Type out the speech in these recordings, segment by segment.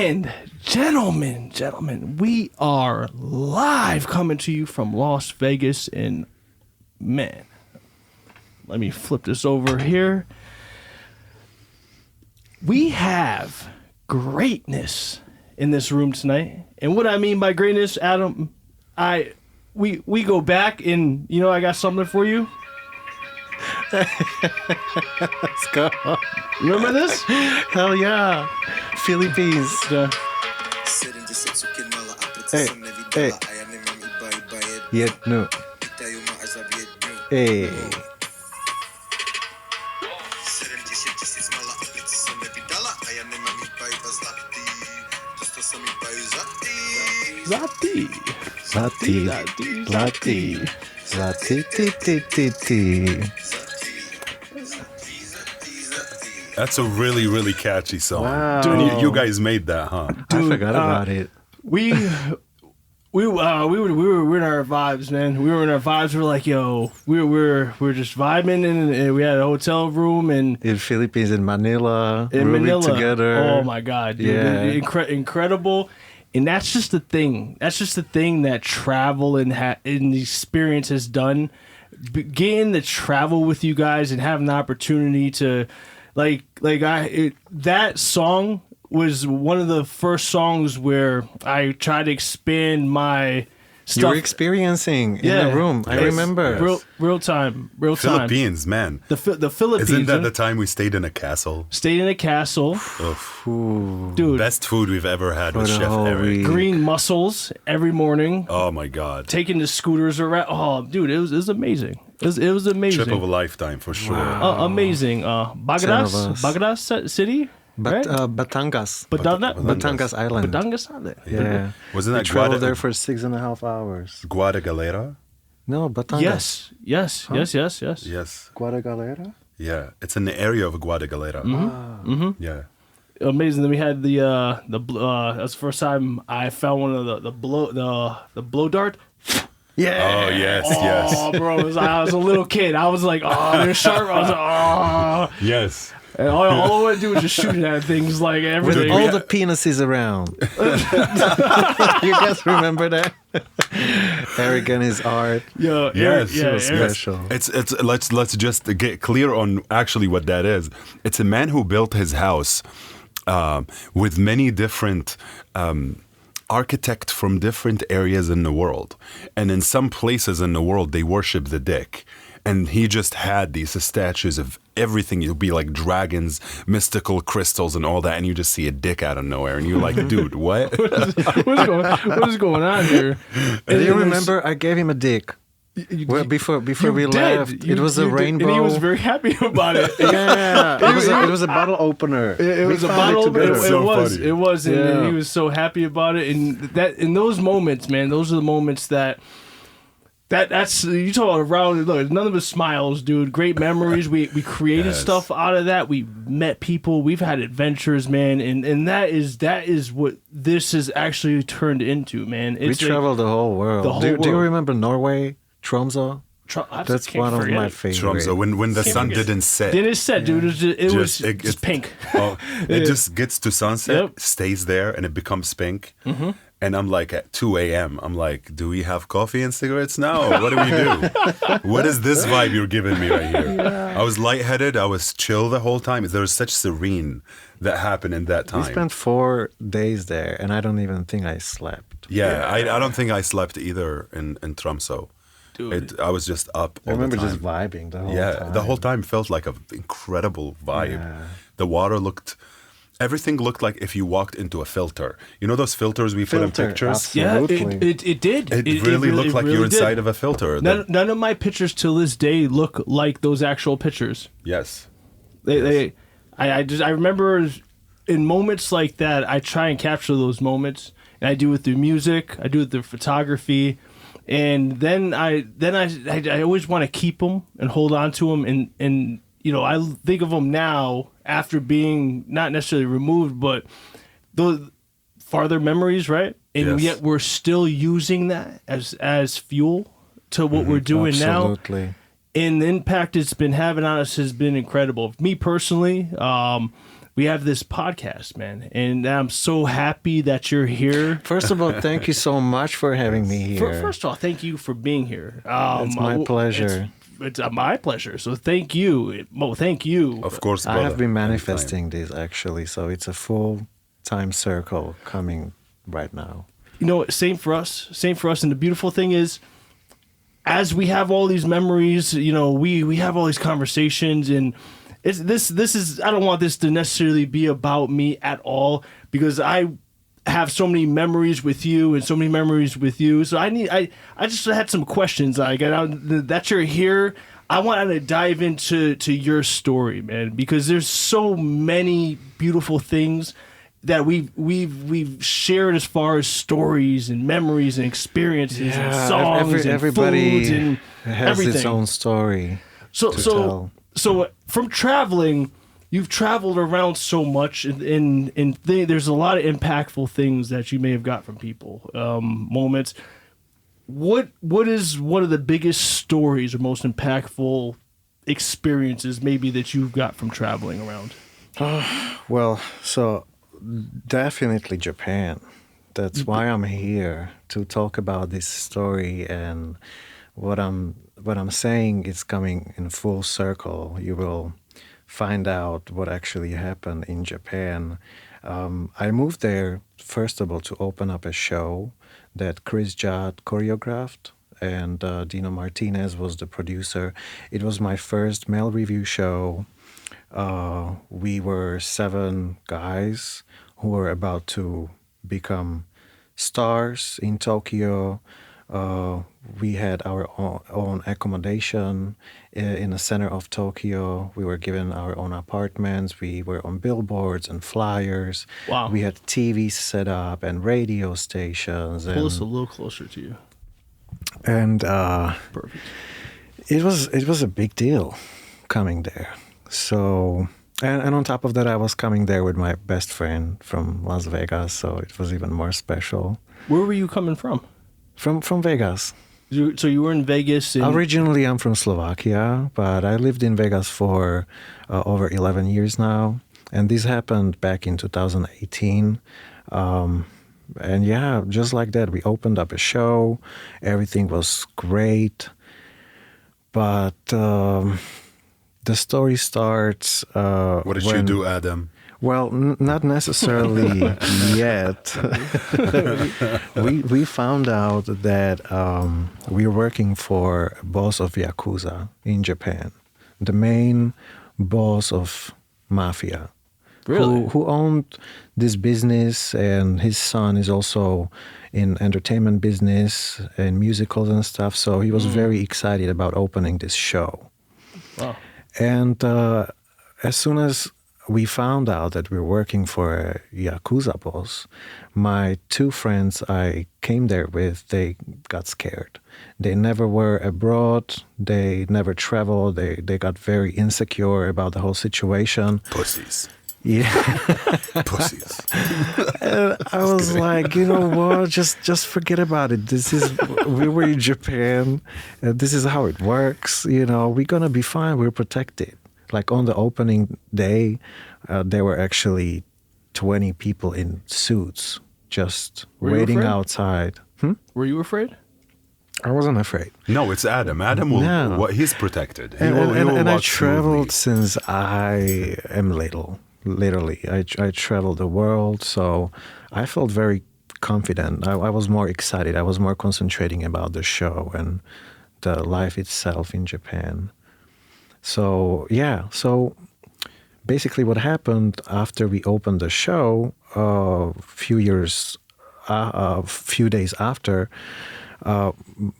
And gentlemen, we are live coming to you from Las Vegas. And man, let me flip this over here. We have greatness in this room tonight. And what I mean by greatness, Adam, we go back and, you know, I got something for you. Let's go. Remember this? Hell yeah. Philippines. Hey. Yet no. Hey. Zati. That's a really, really catchy song. Wow. And you guys made that, huh? Dude, I forgot about it. We were in our vibes, man. We were in our vibes. We were like, yo, we're just vibing, and we had a hotel room and In Philippines, in Manila. in rooming Manila. together. Oh my god, dude. Yeah. Incredible. And that's just the thing. That's just the thing that travel and the experience has done. Getting to travel with you guys and having the opportunity to, that song was one of the first songs where I tried to expand my stuff. You were experiencing in the room. I remember. Real time. Philippines, man. The Philippines. Isn't that the time we stayed in a castle? Stayed in a castle. Ooh. Dude. Best food we've ever had with For the Chef whole Eric. week. Green mussels every morning. Oh my God. Taking the scooters around. Oh, dude, it was amazing. It was amazing. Trip of a lifetime for sure. Amazing. 10 of Bagadas us. City. Right? Batangas. Batangas. Batangas Island. Batangas Island. Yeah. Wasn't We that traveled there for 6.5 hours. Guadagalera? No, Batangas. Yes. Yes. Guadagalera? Yeah. It's in the area of Guadagalera. Yeah. Amazing. Then we had that's the first time I found one of the blow dart. Yeah. Oh, yes. Oh, bro, I was a little kid. I was like, oh, they're sharp. I was like, oh. Yes. And all I want to do is just shoot at things like everything. With all the penises around. You guys remember that? Eric and his art. Yeah, Yes. yeah, was special. It's let's just get clear on actually what that is. It's a man who built his house with many different architects from different areas in the world, and in some places in the world they worship the dick. And he just had these statues of everything. It'll be like dragons, mystical crystals, and all that. And you just see a dick out of nowhere, and you're like, "Dude, what? what is going on here?" Do you remember? I gave him a dick. Before we left, it was a rainbow. And he was very happy about it. Yeah, it was a bottle opener. It was a bottle opener. It was, and he was so happy about it. And that in those moments, man, those are the moments that's you talk about around. Look, none of us smiles, dude. Great memories. We created stuff out of that. We met people. We've had adventures, man. And that is what this has actually turned into, man. We traveled the whole world. Do you remember Norway, Tromsø? That's one of my favorites. Tromsø, when the sun didn't set. Didn't set, dude. It was just pink. Oh, it just gets to sunset, stays there, and it becomes pink. Mm-hmm. And I'm like, at 2 a.m., I'm like, do we have coffee and cigarettes now? What do we do? What is this vibe you're giving me right here? Yeah. I was lightheaded. I was chill the whole time. There was such serene that happened in that time. We spent 4 days there, and I don't even think I slept. Yeah. I don't think I slept either in Tromsø. Dude. I was just up all the time. I remember just vibing the whole time. Yeah, the whole time felt like an incredible vibe. Yeah. The water everything looked like if you walked into a filter. You know those filters we put in pictures? Absolutely. Yeah, it did. It really looked like you're inside of a filter. None of my pictures till this day look like those actual pictures. Yes. I remember in moments like that, I try and capture those moments, and I do it through music, I do it through photography. And then I always want to keep them and hold on to them, and you know, I think of them now after being not necessarily removed, but those farther memories, right? And yet we're still using that as fuel to what we're doing absolutely. Now. And the impact it's been having on us has been incredible. Me personally, we have this podcast, man, and I'm so happy that you're here. First of all, thank you so much for having me here. First of all, thank you for being here. It's my pleasure. It's my pleasure. So thank you. Mo, thank you. Of course, I brother. have been manifesting this actually, so it's a full time circle coming right now. You know, same for us. Same for us. And the beautiful thing is, as we have all these memories, you know, we have all these conversations, and it's this is, I don't want this to necessarily be about me at all, because I have so many memories with you and so many memories with you. So I just had some questions. Like, that you're here, I want to dive into your story, man, because there's so many beautiful things that we've shared as far as stories and memories and experiences and songs and everybody foods and has everything. its own story to tell. So from traveling, you've traveled around so much, and there's a lot of impactful things that you may have got from people, moments. What is one of the biggest stories or most impactful experiences maybe that you've got from traveling around? Well, so definitely Japan. That's why I'm here, to talk about this story, and what I'm saying is coming in full circle. You will find out what actually happened in Japan. I moved there, first of all, to open up a show that Chris Judd choreographed, and Dino Martinez was the producer. It was my first male review show. We were 7 guys who were about to become stars in Tokyo. We had our own accommodation in the center of Tokyo. We were given our own apartments. We were on billboards and flyers. Wow. We had TVs set up and radio stations. Pull us a little closer to you. And Perfect. it was a big deal coming there. So, and on top of that, I was coming there with my best friend from Las Vegas, so it was even more special. Where were you coming from? From Vegas. So you were in Vegas. Originally, I'm from Slovakia, but I lived in Vegas for over 11 years now. And this happened back in 2018. And yeah, just like that, we opened up a show. Everything was great. But the story starts What did you do, Adam? Well, not necessarily yet. we found out that we're working for a boss of Yakuza in Japan, the main boss of mafia, Really? who owned this business, and his son is also in entertainment business and musicals and stuff. So he was very excited about opening this show. Wow. And as soon as we found out that we were working for a Yakuza boss, my 2 friends I came there with, they got scared. They never were abroad. They never traveled. They got very insecure about the whole situation. Pussies. Yeah. Pussies. And I was like, you know what? Just forget about it. We were in Japan. This is how it works. You know, we're going to be fine. We're protected. Like on the opening day, there were actually 20 people in suits just waiting outside. Were you afraid? I wasn't afraid. No, it's Adam. Adam will. No. What he's protected. He And I walk traveled smoothly. since I am little. Literally, I traveled the world, so I felt very confident. I was more excited. I was more concentrating about the show and the life itself in Japan. So yeah, so basically what happened after we opened the show, a few days after,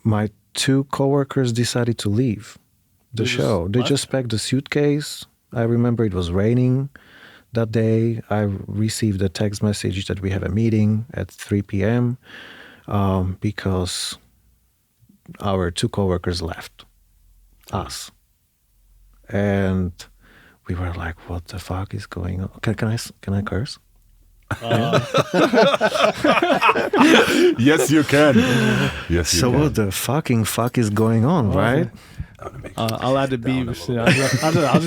my 2 coworkers decided to leave the show. They just packed the suitcase. I remember it was raining that day. I received a text message that we have a meeting at 3 p.m. Because our 2 coworkers left us. And we were like, what the fuck is going on? Can I curse? Yes, you can. Yes, you So can. what the fucking fuck is going on, right? I'll add the beeps. I'll just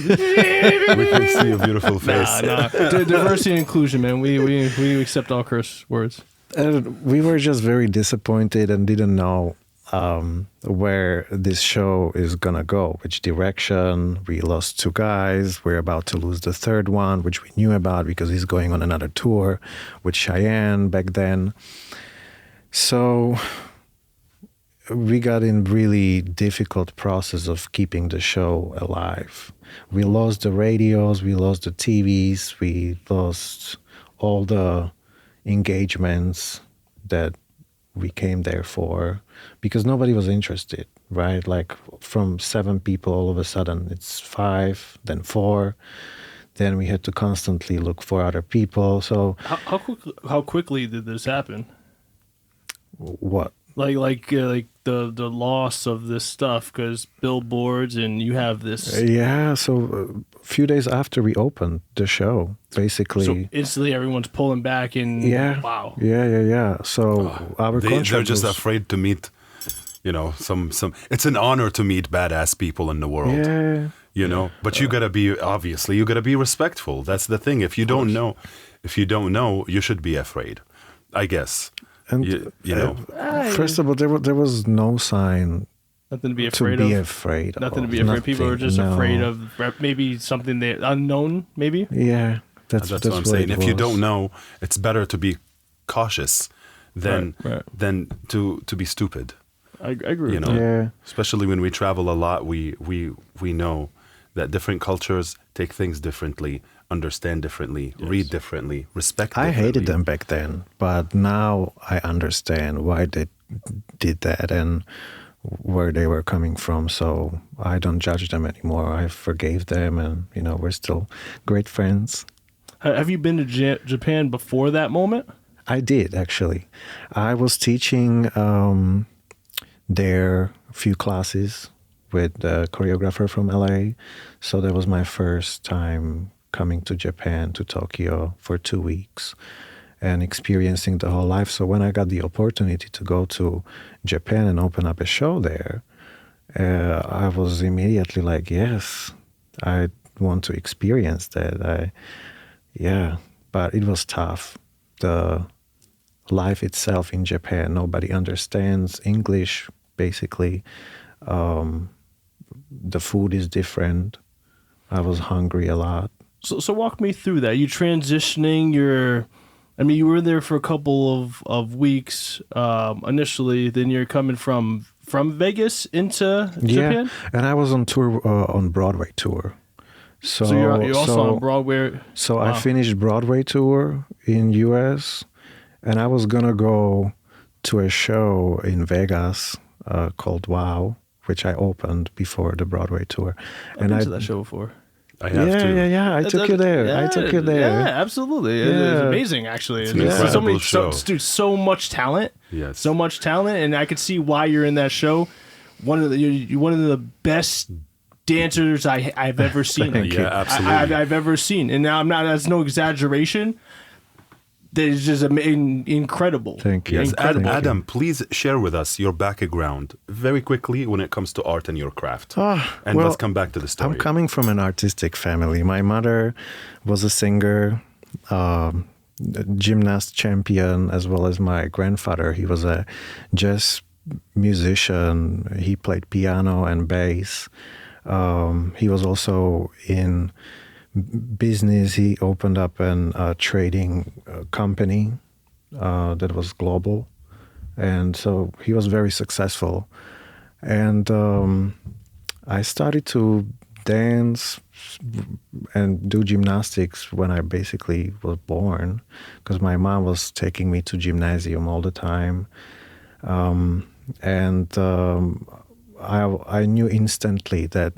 We can see your beautiful face. diversity and inclusion, man. We accept all curse words. We were just very disappointed and didn't know where this show is gonna go, which direction. We lost 2 guys. We're about to lose the 3rd one, which we knew about because he's going on another tour with Ch.1 back then. So we got in really difficult process of keeping the show alive. We lost the radios, we lost the TVs, we lost all the engagements that we came there for because nobody was interested, right? Like from 7 people, all of a sudden it's 5, then 4. Then we had to constantly look for other people. So How quickly did this happen? what? Like the loss of this stuff because billboards and you have this. Yeah, so a few days after we opened the show, basically. So instantly everyone's pulling back and Yeah. wow. Yeah. So our They're contract just was, afraid to meet, some. It's an honor to meet badass people in the world. Yeah. But you gotta be respectful. That's the thing. If you don't know, you should be afraid, I guess. And first of all, there was no sign Nothing to be to afraid be of. afraid of. Nothing to be afraid. People are just afraid of maybe something unknown. Maybe. Yeah, that's what I'm saying. If you don't know, it's better to be cautious than to be stupid. I agree. with that. Yeah. Especially when we travel a lot, we know that different cultures take things differently, understand differently, read differently, respect I differently. hated them back then, but now I understand why they did that and where they were coming from. So I don't judge them anymore. I forgave them, and we're still great friends. Have you been to Japan before that moment? I did, actually. I was teaching there a few classes with a choreographer from LA. So that was my first time coming to Japan, to Tokyo for 2 weeks and experiencing the whole life. So when I got the opportunity to go to Japan and open up a show there, I was immediately like, yes, I want to experience that. But it was tough. The life itself in Japan, nobody understands English, basically. The food is different. I was hungry a lot. So walk me through that. You transitioning you were there for a couple of weeks initially, then you're coming from Vegas into Japan? Yeah, and I was on tour, on Broadway tour. So you're also on Broadway. So Wow. I finished Broadway tour in US, and I was gonna go to a show in Vegas called Wow, which I opened before the Broadway tour. I've been to that show before. I have to. Yeah. I took you there. Yeah, absolutely. It was amazing, actually. It's an incredible show. So much talent. Yes. So much talent, and I could see why you're in that show. You're one of the best dancers I've ever seen. Thank you. Yeah, absolutely. I've ever seen, and now that's no exaggeration. That is just incredible. Thank you. Yes, Thank you. Adam, please share with us your background very quickly when it comes to art and your craft. And well, let's come back to the story. I'm coming from an artistic family. My mother was a singer, gymnast champion, as well as my grandfather. He was a jazz musician. He played piano and bass. He was also in business. He opened up a trading company that was global. And so he was very successful. And I started to dance and do gymnastics when I basically was born, because my mom was taking me to gymnasium all the time. I knew instantly that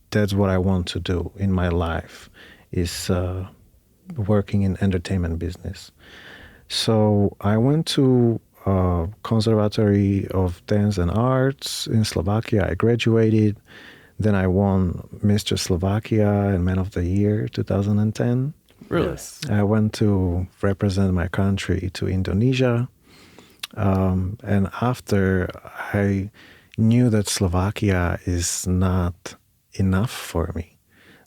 that's what I want to do in my life, is working in entertainment business. So I went to Conservatory of Dance and Arts in Slovakia. I graduated. Then I won Mr. Slovakia and Man of the Year 2010. Really? Yes. I went to represent my country to Indonesia. And after, I knew that Slovakia is not enough for me,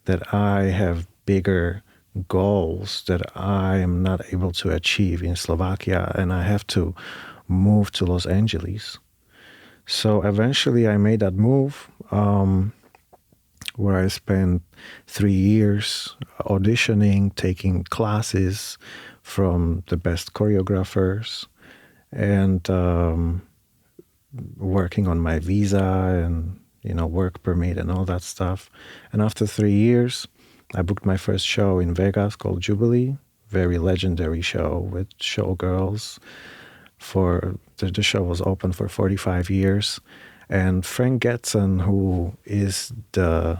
that I have bigger goals that I am not able to achieve in Slovakia, and I have to move to Los Angeles. So eventually I made that move, where I spent 3 years auditioning, taking classes from the best choreographers, and working on my visa and, work permit and all that stuff. And after 3 years, I booked my first show in Vegas called Jubilee, very legendary show with showgirls. The show was open for 45 years. And Frank Getson, who is the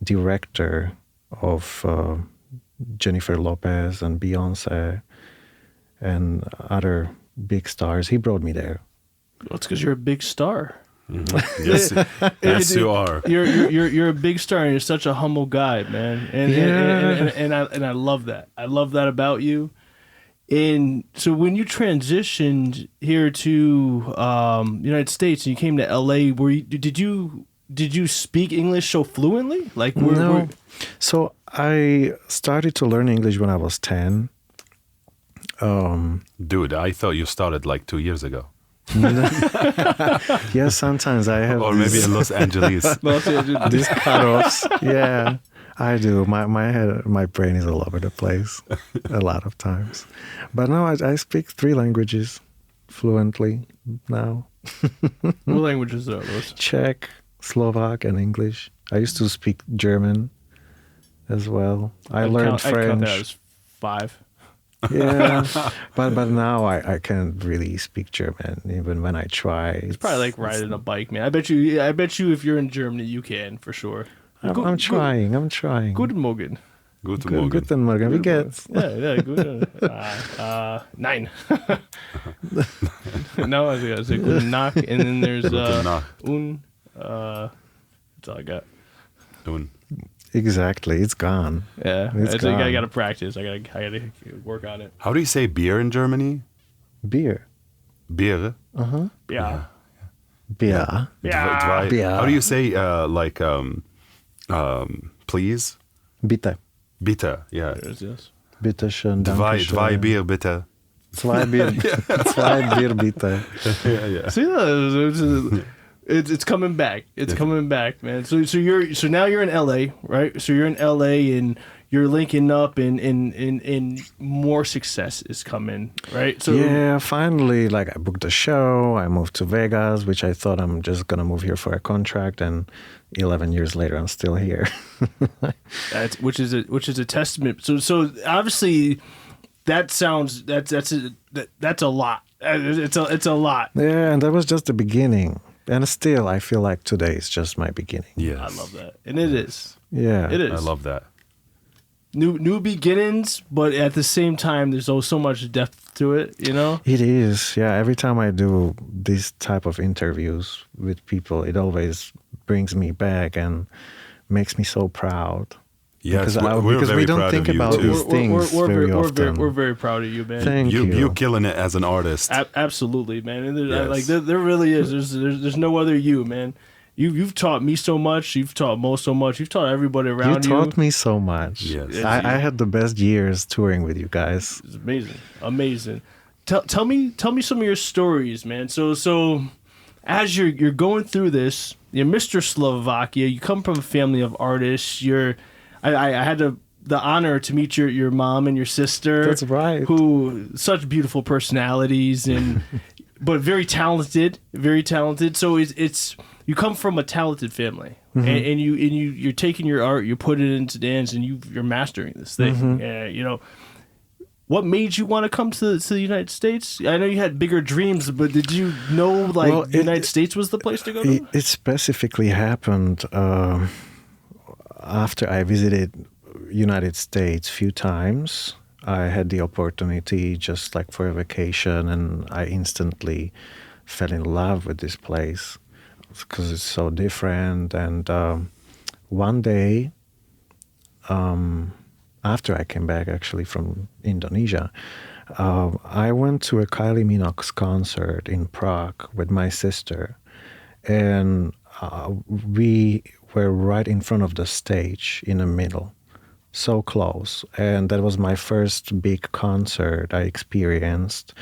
director of Jennifer Lopez and Beyonce and other big stars, he brought me there. Well, it's because you're a big star. Mm-hmm. Yes, you are. You're a big star, and you're such a humble guy, man. And I love that. I love that about you. And so when you transitioned here to United States and you came to LA, did you speak English so fluently? Like no. So I started to learn English when I was 10. Dude, I thought you started like 2 years ago. Yeah, sometimes I have. Or maybe in Los Angeles. These cutoffs. Yeah, I do. My brain is all over the place a lot of times. But no, I speak 3 languages fluently now. What languages are those? Czech, Slovak, and English. I used to speak German as well. I learned French. I count that as 5. Yeah, but now I can't really speak German even when I try. It's probably like riding a bike, man. I bet you if you're in Germany, you can for sure. I'm trying. Guten Morgen. Guten Morgen. Guten Morgen. Wie geht's? Yeah, good. 9. No, I was gonna say guten Nacht, and then there's Guten Nacht. that's all I got. Un. Exactly, it's gone. Yeah, It's like I gone. gotta practice. I gotta work on it. How do you say beer in Germany? Beer. Beer. Yeah. Beer. Yeah. Beer. How do you say please? Bitte. Bitte. Yeah. There's this. Bitte schön. Zwei Bier bitte. Zwei Bier. Zwei Bier bitte. Yeah. See, it's coming back. It's coming back, man. So now you're in LA, right? So you're in LA and you're linking up, and more success is coming, right? So Yeah, finally, like I booked a show. I moved to Vegas, which I thought I'm just gonna move here for a contract, and 11 years later, I'm still here. which is a testament. So obviously, that's a lot. It's a lot. Yeah, and that was just the beginning. And still, I feel like today is just my beginning. Yes. I love that, and it is. Yeah. It is. I love that. New beginnings, but at the same time, there's so much depth to it. You know. It is. Yeah. Every time I do this type of interviews with people, it always brings me back and makes me so proud. Yes, Because we're very we don't proud think of you about too. these things very often. We're very proud of you, man. Thank you. You're killing it as an artist. Absolutely, man. And Yes. there really is. There's no other you, man. You've taught me so much. You've taught Mo so much. You've taught everybody You around you. taught me so much. Yes. I had the best years touring with you guys. It's amazing. Tell me some of your stories, man. So as you're going through this, you're Mr. Slovakia. You come from a family of artists. I had the honor to meet your mom and your sister. That's right. Who such beautiful personalities and but very talented. So it's you come from a talented family, and you're taking your art, you put it into dance, and you're mastering this thing. What made you want to come to the United States? I know you had bigger dreams, but did you know the United States was the place to go to? It specifically happened after I visited United States a few times. I had the opportunity just like for a vacation, and I instantly fell in love with this place because it's so different. And one day after I came back actually from Indonesia, I went to a Kylie Minogue's concert in Prague with my sister, and we were right in front of the stage in the middle, so close. And that was my first big concert I experienced,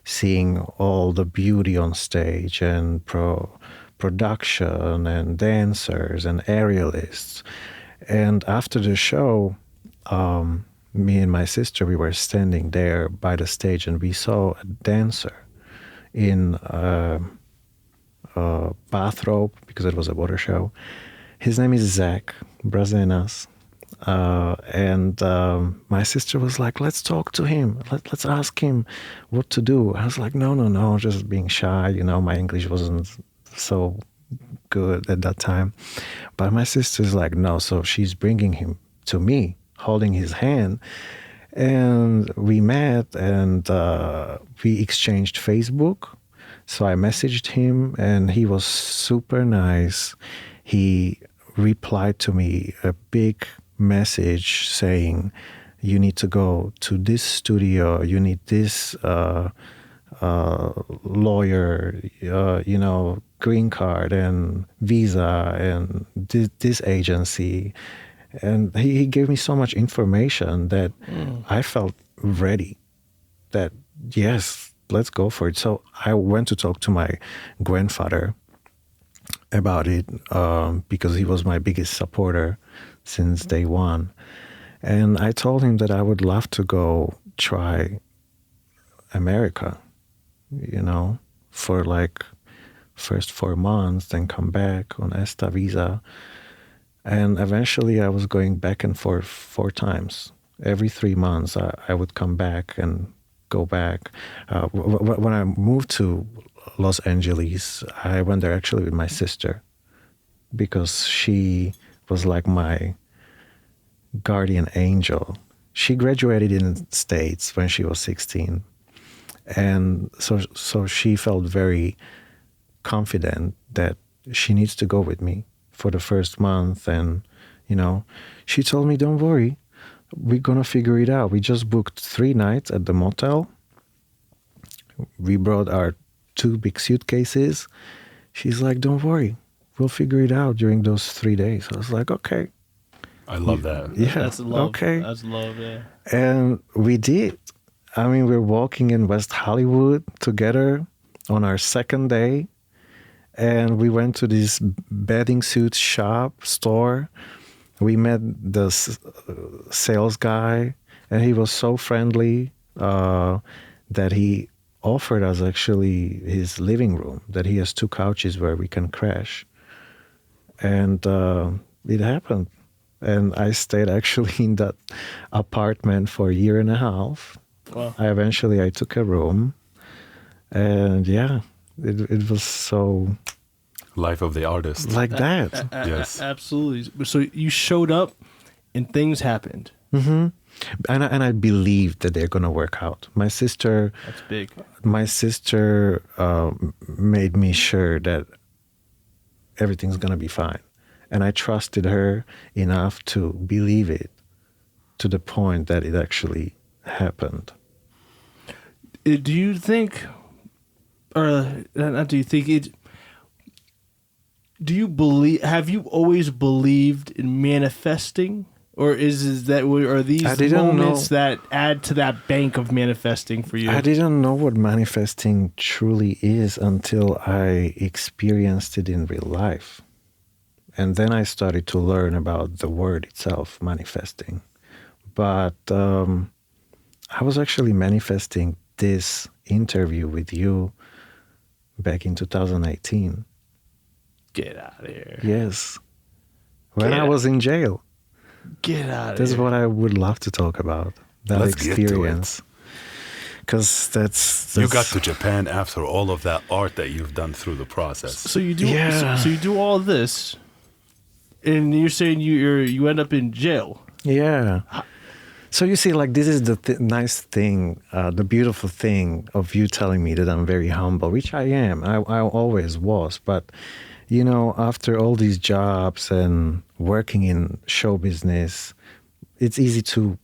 seeing all the beauty on stage and production and dancers and aerialists. And after the show, me and my sister, we were standing there by the stage, and we saw a dancer in a bathrobe, because it was a water show. His name is Zach Brazenas. And my sister was like, let's talk to him. Let's ask him what to do. I was like, no, just being shy. You know, my English wasn't so good at that time. But my sister's like, no. So she's bringing him to me, holding his hand. And we met, and we exchanged Facebook. So I messaged him, and he was super nice. He replied to me a big message saying, you need to go to this studio, you need this lawyer, green card and visa and this agency. And he gave me so much information that I felt ready, that yes, let's go for it. So I went to talk to my grandfather about it, because he was my biggest supporter since day one. And I told him that I would love to go try America, for like first 4 months, then come back on ESTA visa. And eventually I was going back and forth 4 times. Every 3 months I would come back and go back. When I moved to Los Angeles, I went there actually with my sister, because she was like my guardian angel. She graduated in the States when she was 16. And so she felt very confident that she needs to go with me for the first month. And, she told me, don't worry, we're going to figure it out. We just booked 3 nights at the motel. We brought our 2 big suitcases. She's like, don't worry, we'll figure it out during those 3 days. I was like, okay. I love that. Yeah. That's love. Okay. That's love, yeah. And we did. I mean, we're walking in West Hollywood together on our second day. And we went to this bathing suit store. We met the sales guy, and he was so friendly that he offered us actually his living room, that he has 2 couches where we can crash. And it happened. And I stayed actually in that apartment for a year and a half. Wow. I took a room, and yeah, it was so... Life of the artist. Like that. Yes. Absolutely. So you showed up and things happened. Mm-hmm. And I believed that they're going to work out. My sister... That's big. My sister made me sure that everything's going to be fine. And I trusted her enough to believe it to the point that it actually happened. Do you think, or not do you think it, do you believe, have you always believed in manifesting? Or are these moments that add to that bank of manifesting for you? I didn't know what manifesting truly is until I experienced it in real life. And then I started to learn about the word itself, manifesting. But I was actually manifesting this interview with you back in 2018. Get out of here. Yes. When I was in jail. Get out of That's here. what I would love to talk about, that Let's experience. Because that's... You got to Japan after all of that art that you've done through the process. So you do, Yeah. so you do all this, and you're saying you end up in jail. Yeah. So you see, like, this is the nice thing, the beautiful thing of you telling me that I'm very humble, which I am. I always was. But, you know, after all these jobs and working in show business, it's easy to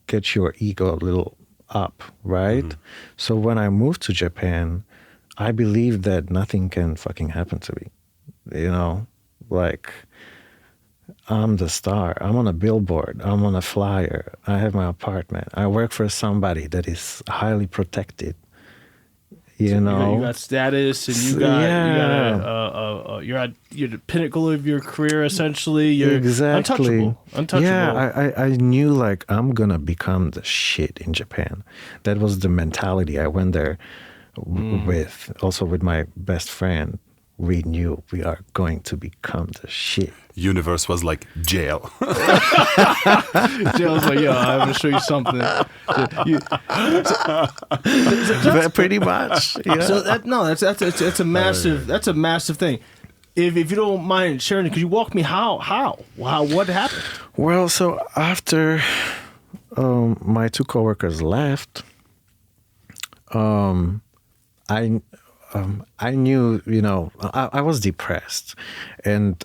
get your ego a little up, right? So when I moved to Japan, I believed that nothing can fucking happen to me. You know, like I'm the star. I'm on a billboard. I'm on a flyer. I have my apartment. I work for somebody that is highly protected. You know, you got status, and you're the pinnacle of your career. Essentially, you're exactly untouchable. Yeah, I knew like I'm gonna become the shit in Japan. That was the mentality I went there with. Also with my best friend, we knew we are going to become the shit. Universe was like jail. Jail's like, yo, I'm gonna show you something. Pretty much. Yeah. So that's a massive thing. If you don't mind sharing, could you walk me how what happened? Well, so after my two coworkers left, I knew, you know, I was depressed, and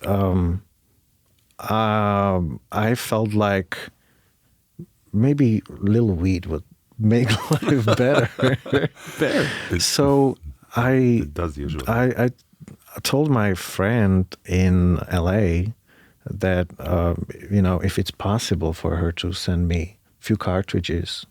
I felt like maybe a little weed would make life better. Fair. So It does usually. I told my friend in LA that, you know, if it's possible for her to send me a few cartridges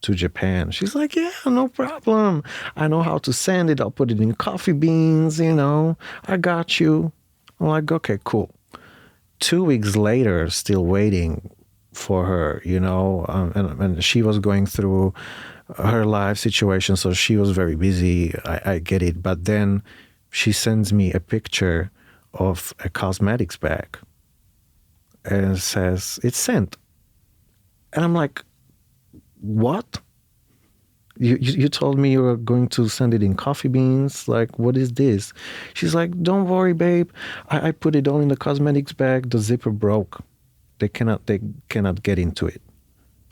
to Japan. She's like, yeah, no problem. I know how to send it. I'll put it in coffee beans, you know. I got you. I'm like, okay, cool. 2 weeks later, still waiting for her, you know, and she was going through her life situation, so she was very busy. I get it. But then she sends me a picture of a cosmetics bag and says, it's sent. And I'm like, what? You told me you were going to send it in coffee beans. Like, what is this? She's like, don't worry, babe. I put it all in the cosmetics bag. The zipper broke. They cannot get into it.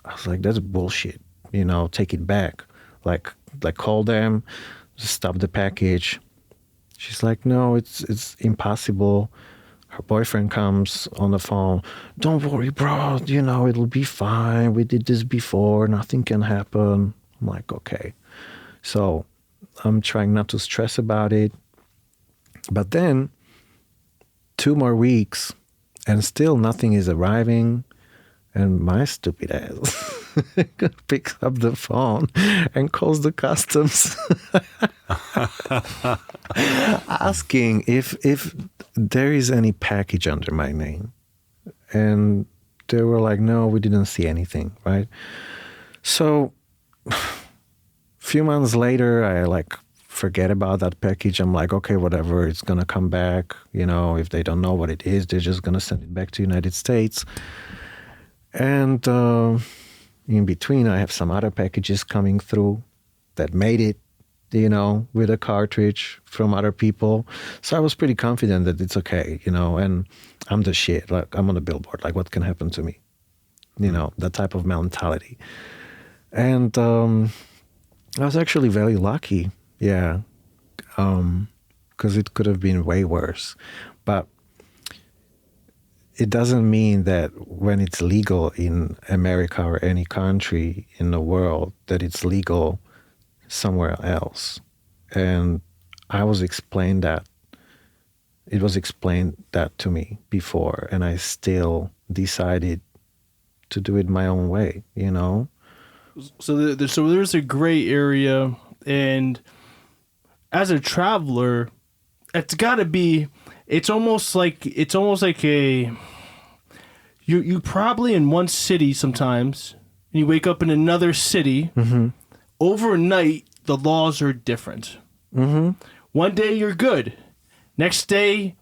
I was like, that's bullshit. You know, take it back. Like call them, stop the package. She's like, no, it's impossible. Her boyfriend comes on the phone. Don't worry, bro. You know, it'll be fine. We did this before. Nothing can happen. I'm like, okay. So I'm trying not to stress about it. But then 2 more weeks and still nothing is arriving. And my stupid ass picks up the phone and calls the customs asking if there is any package under my name. And they were like, no, we didn't see anything, right? So a few months later, I like forget about that package. I'm like, okay, whatever, it's going to come back. You know, if they don't know what it is, they're just going to send it back to United States. And in between, I have some other packages coming through that made it, you know, with a cartridge from other people. So I was pretty confident that it's okay, you know, and I'm the shit. Like, I'm on a billboard. Like, what can happen to me? You know, that type of mentality. And I was actually very lucky, yeah, because it could have been way worse. But it doesn't mean that when it's legal in America or any country in the world that it's legal somewhere else. And I was explained that. It was explained that to me before, and I still decided to do it my own way, you know? So there's a gray area, and as a traveler, it's got to be. It's almost like a. You probably in one city sometimes, and you wake up in another city. Mm-hmm. Overnight, the laws are different. Mm-hmm. One day you're good, next day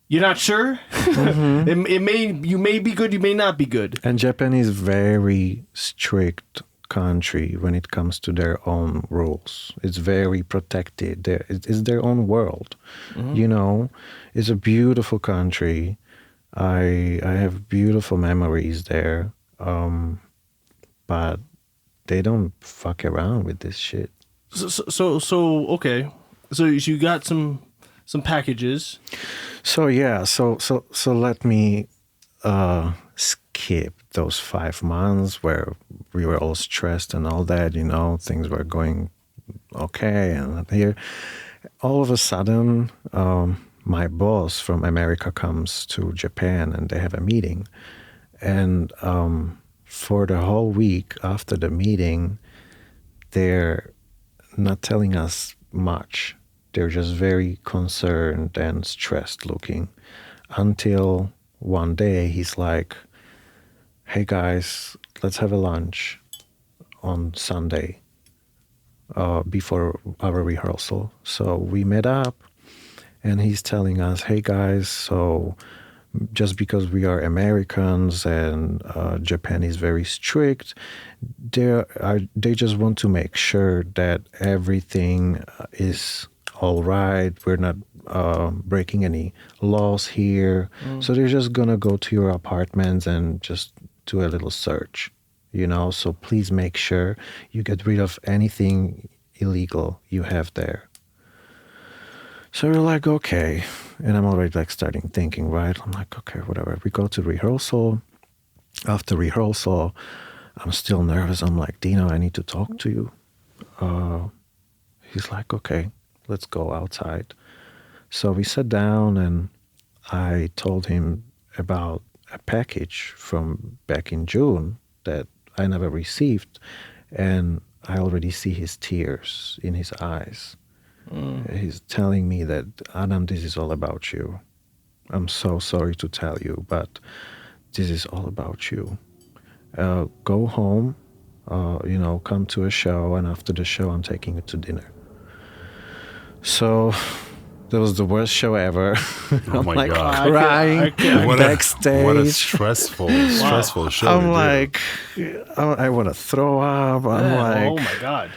you're not sure. Mm-hmm. You may be good, you may not be good. And Japan is very strict country when it comes to their own rules. It's very protected. It's their own world. Mm-hmm. You know, it's a beautiful country. I have beautiful memories there, but they don't fuck around with this shit. So okay. So you got some packages. So yeah. So let me skip those 5 months where we were all stressed and all that, things were going okay. And here, all of a sudden, my boss from America comes to Japan and they have a meeting. And for the whole week after the meeting, they're not telling us much. They're just very concerned and stressed looking. Until one day he's like, hey guys, let's have a lunch on Sunday before our rehearsal. So we met up and he's telling us, hey guys, so just because we are Americans and Japan is very strict, they just want to make sure that everything is all right. We're not breaking any laws here. So they're just going to go to your apartments and just do a little search, So please make sure you get rid of anything illegal you have there. So we're like, okay. And I'm already like starting thinking, right? I'm like, okay, whatever. We go to rehearsal. After rehearsal, I'm still nervous. I'm like, Dino, I need to talk to you. He's like, okay, let's go outside. So we sat down and I told him about a package from back in June that I never received. And I already see his tears in his eyes. He's telling me that, Adam, this is all about you. I'm so sorry to tell you, but this is all about you. Go home, come to a show, and after the show, I'm taking you to dinner. So that was the worst show ever. Oh I'm my like God. crying backstage. What a stressful show. I'm to do. like, I want to throw up. I'm like, oh my God.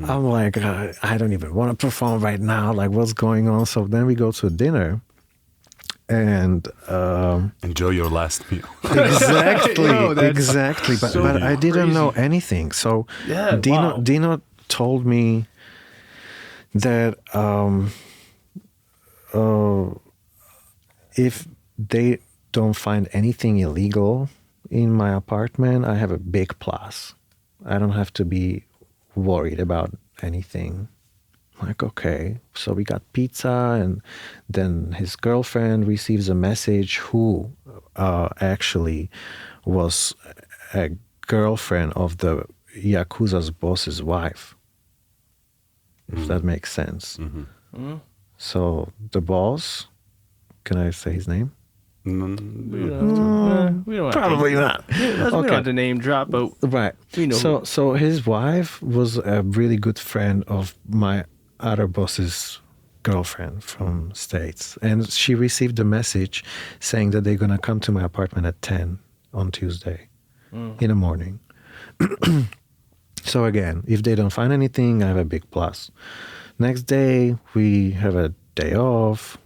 I'm like, I don't even want to perform right now. Like, what's going on? So then we go to dinner, and Enjoy your last meal. exactly, exactly. But so I didn't crazy. know anything. So Yeah, Dino told me that if they don't find anything illegal in my apartment, I have a big plus. I don't have to be worried about anything. Like, okay. So we got pizza, and then his girlfriend receives a message who actually was a girlfriend of the Yakuza's boss's wife, if that makes sense. So the boss, can I say his name? We don't have Probably not. We don't have to name drop, but Right. we know. So his wife was a really good friend of my other boss's girlfriend from States. And she received a message saying that they're going to come to my apartment at 10 on Tuesday in the morning. So again, if they don't find anything, I have a big plus. Next day, we have a day off.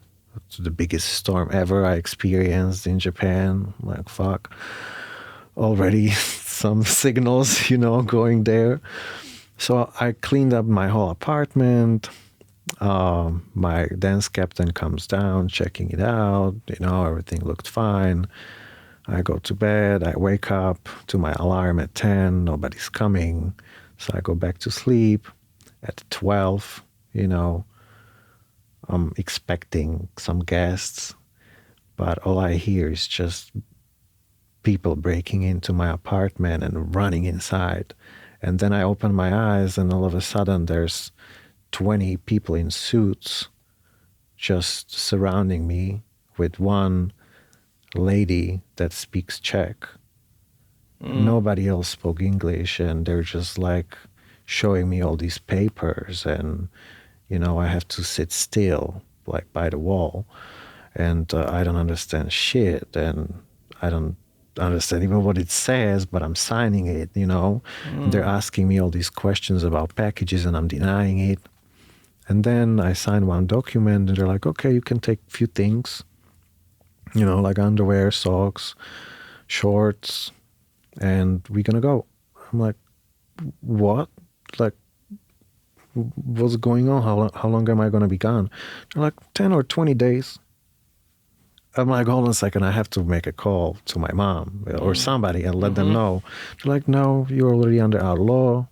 It's the biggest storm ever I experienced in Japan. I'm like, fuck. Already some signals, going there. So I cleaned up my whole apartment. My dance captain comes down, checking it out. Everything looked fine. I go to bed. I wake up to my alarm at 10. Nobody's coming. So I go back to sleep. At 12, I'm expecting some guests. But all I hear is just people breaking into my apartment and running inside. And then I open my eyes, and all of a sudden there's 20 people in suits just surrounding me with one lady that speaks Czech. Nobody else spoke English, and they're just like showing me all these papers, and I have to sit still like by the wall, and I don't understand shit, and I don't understand even what it says, but I'm signing it, They're asking me all these questions about packages, and I'm denying it. And then I sign one document, and they're like, okay, you can take a few things, like underwear, socks, shorts, and we're gonna go. I'm like, what? Like, what's going on? How long am I gonna be gone? They're like, 10 or 20 days. I'm like, hold on a second, I have to make a call to my mom or somebody and let them know. They're like, no, you're already under our law.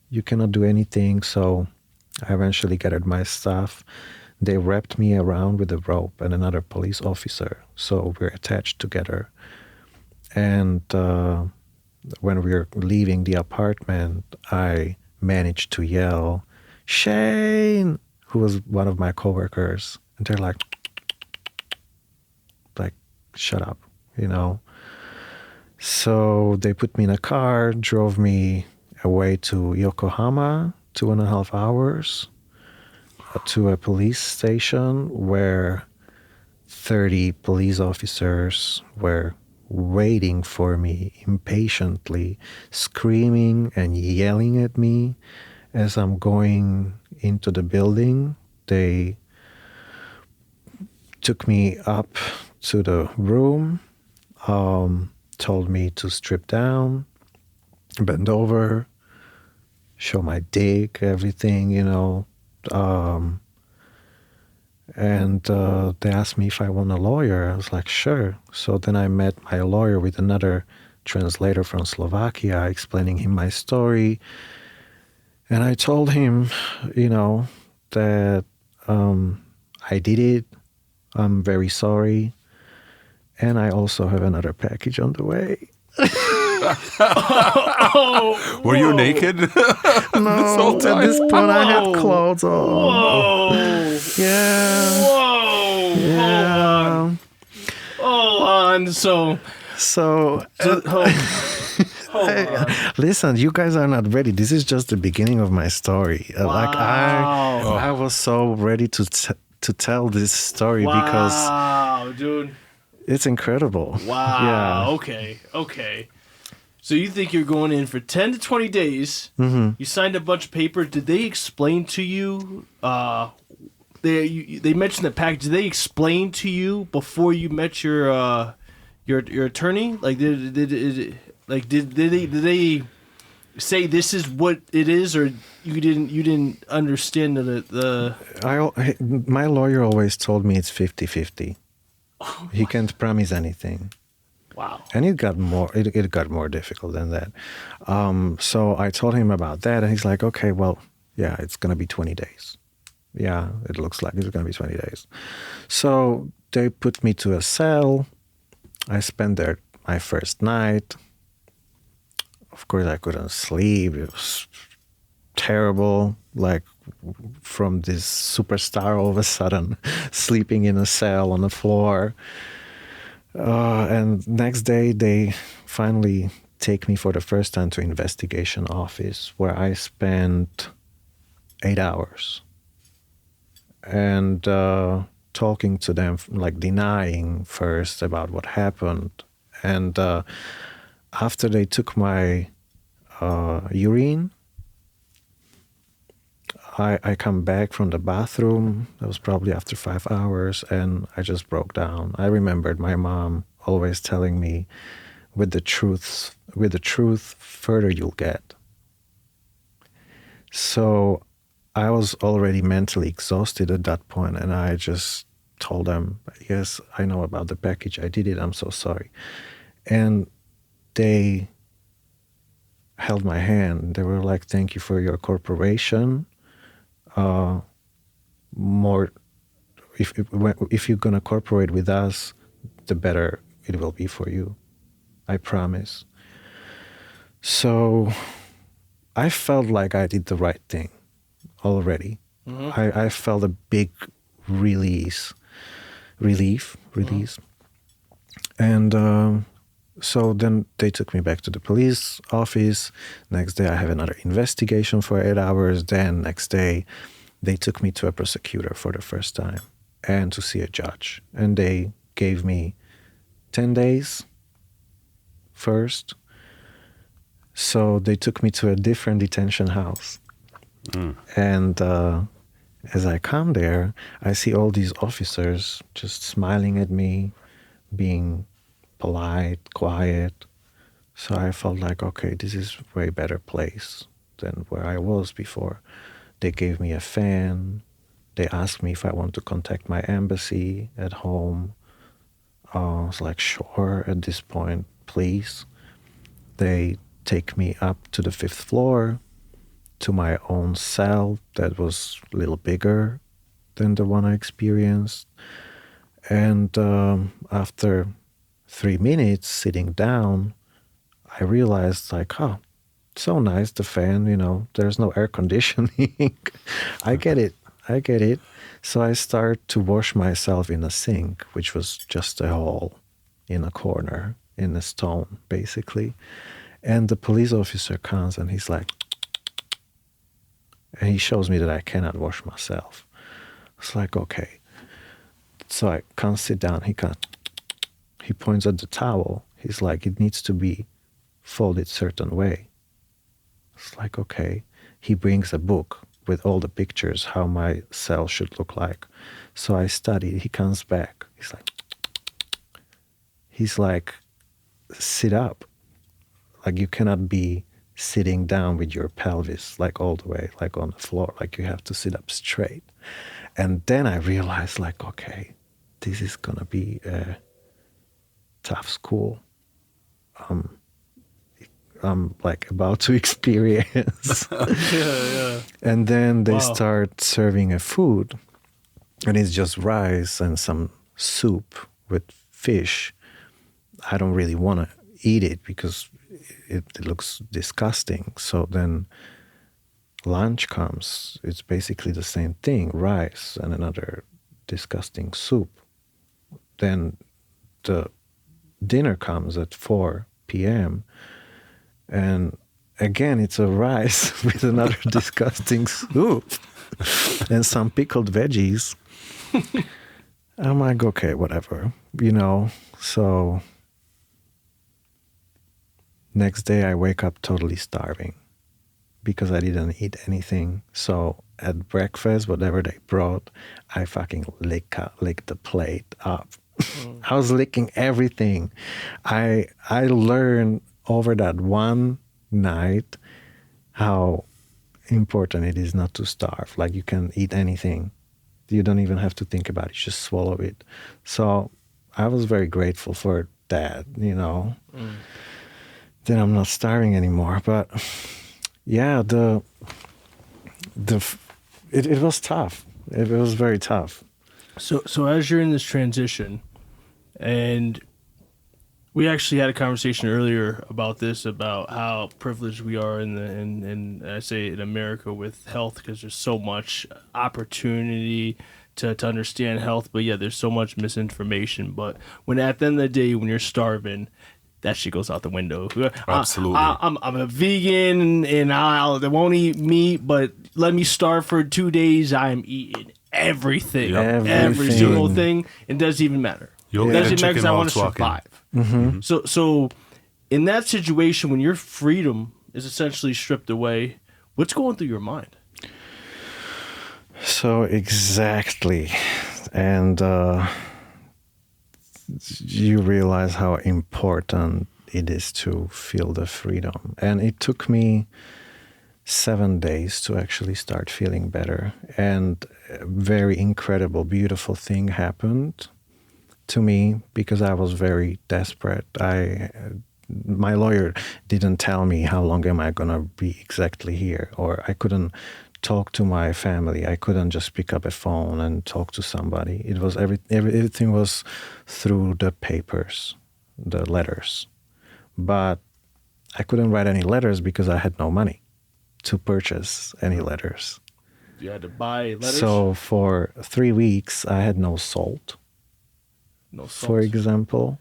You cannot do anything. So I eventually gathered my stuff. They wrapped me around with a rope and another police officer. So we're attached together. And when we were leaving the apartment, I managed to yell, Shane, who was one of my coworkers. And they're like, shut up, you know. So they put me in a car, drove me away to Yokohama, 2.5 hours, to a police station where 30 police officers were waiting for me impatiently, screaming and yelling at me as I'm going into the building. They took me up to the room, told me to strip down, bend over, show my dick, everything, you know. And they asked me if I want a lawyer. I was like, sure. So then I met my lawyer with another translator from Slovakia, explaining him my story. And I told him, you know, that I did it. I'm very sorry. And I also have another package on the way. Were you naked? No, at this point I had clothes on. Whoa. Yeah. Whoa. Yeah. Hold on. So Hold on. listen, you guys are not ready. This is just the beginning of my story. Like I was so ready to tell this story because Wow, dude. it's incredible. Wow. Yeah. Okay. So you think you're going in for 10 to 20 days. Mm-hmm. You signed a bunch of paper. Did they explain to you, they mentioned the package. Did they explain to you before you met your attorney? Like did they say this is what it is, or you didn't understand the My lawyer always told me it's 50-50. He can't promise anything. Wow. And it got more difficult than that. So I told him about that, and he's like, okay, well, yeah, it's going to be 20 days. Yeah, it looks like it's going to be 20 days. So they put me to a cell. I spent there my first night. Of course, I couldn't sleep. It was terrible, like from this superstar all of a sudden sleeping in a cell on the floor. And next day, they finally take me for the first time to investigation office, where I spent 8 hours. And talking to them, like denying first about what happened. And after they took my urine, I come back from the bathroom. That was probably after 5 hours, and I just broke down. I remembered my mom always telling me, with the truth, further you'll get. So I was already mentally exhausted at that point, and I just told them, yes, I know about the package. I did it. I'm so sorry. And they held my hand. They were like, thank you for your cooperation. More, if you're gonna cooperate with us, the better it will be for you. I promise. So I felt like I did the right thing already. Mm-hmm. I felt a big relief. Mm-hmm. And so then they took me back to the police office. Next day I have another investigation for 8 hours. Then next day they took me to a prosecutor for the first time and to see a judge. And they gave me 10 days first. So they took me to a different detention house. And as I come there, I see all these officers just smiling at me, being polite, quiet. So I felt like, okay, this is a way better place than where I was before. They gave me a fan. They asked me if I want to contact my embassy at home. I was like, sure, at this point, please. They take me up to the 5th floor to my own cell that was a little bigger than the one I experienced. And after 3 minutes sitting down, I realized like, oh, so nice, the fan, there's no air conditioning. I get it. So I start to wash myself in a sink, which was just a hole in a corner, in a stone, basically. And the police officer comes and he's like, and he shows me that I cannot wash myself. It's like, okay. So I can't sit down. He points at the towel. He's like, it needs to be folded certain way. It's like, okay. He brings a book with all the pictures, how my cell should look like. So I study. He comes back. He's like, sit up. Like you cannot be sitting down with your pelvis like all the way, like on the floor. Like you have to sit up straight. And then I realized like, okay, this is going to be a tough school. I'm like about to experience. Yeah. And then they Wow. start serving a food, and it's just rice and some soup with fish. I don't really want to eat it because it looks disgusting. So then lunch comes. It's basically the same thing, rice and another disgusting soup. Then the dinner comes at 4 p.m. And again, it's a rice with another disgusting soup and some pickled veggies. I'm like, okay, whatever, So next day I wake up totally starving because I didn't eat anything. So at breakfast, whatever they brought, I fucking licked the plate up. I was licking everything. I learned over that one night how important it is not to starve. Like you can eat anything. You don't even have to think about it. Just swallow it. So I was very grateful for that, Then I'm not starving anymore. But yeah, it was tough. It was very tough. So as you're in this transition, and we actually had a conversation earlier about this, about how privileged we are in I say in America with health, because there's so much opportunity to understand health, but yeah, there's so much misinformation. But when at the end of the day, when you're starving, that shit goes out the window. Absolutely. I'm a vegan and I won't eat meat, but let me starve for 2 days. I'm eating everything, Yep. every single thing. It doesn't even matter. You'll It eat a doesn't matter because chicken I while want it's to walking. survive. Mm-hmm. So in that situation, when your freedom is essentially stripped away, what's going through your mind? So exactly. And you realize how important it is to feel the freedom. And it took me 7 days to actually start feeling better. And a very incredible, beautiful thing happened to me because I was very desperate. My lawyer didn't tell me how long am I going to be exactly here, or I couldn't talk to my family. I couldn't just pick up a phone and talk to somebody. It was everything was through the papers, the letters. But I couldn't write any letters because I had no money to purchase any letters. You had to buy letters? So for 3 weeks, I had no salt, No salt. for example.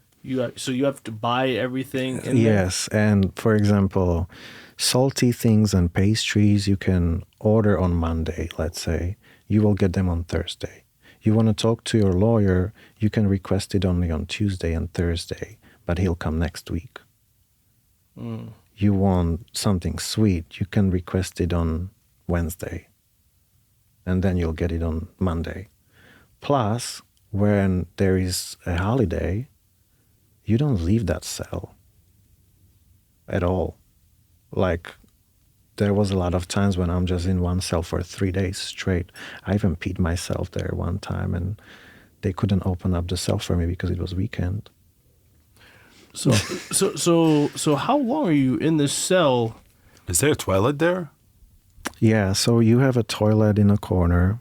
So you have to buy everything in there? Yes, and for example, salty things and pastries you can order on Monday, let's say. You will get them on Thursday. You want to talk to your lawyer, you can request it only on Tuesday and Thursday, but he'll come next week. You want something sweet, you can request it on Wednesday, and then you'll get it on Monday. Plus, when there is a holiday, you don't leave that cell at all. Like, there was a lot of times when I'm just in one cell for 3 days straight. I even peed myself there one time, and they couldn't open up the cell for me because it was weekend. So how long are you in this cell? Is there a toilet there? Yeah, so you have a toilet in a corner.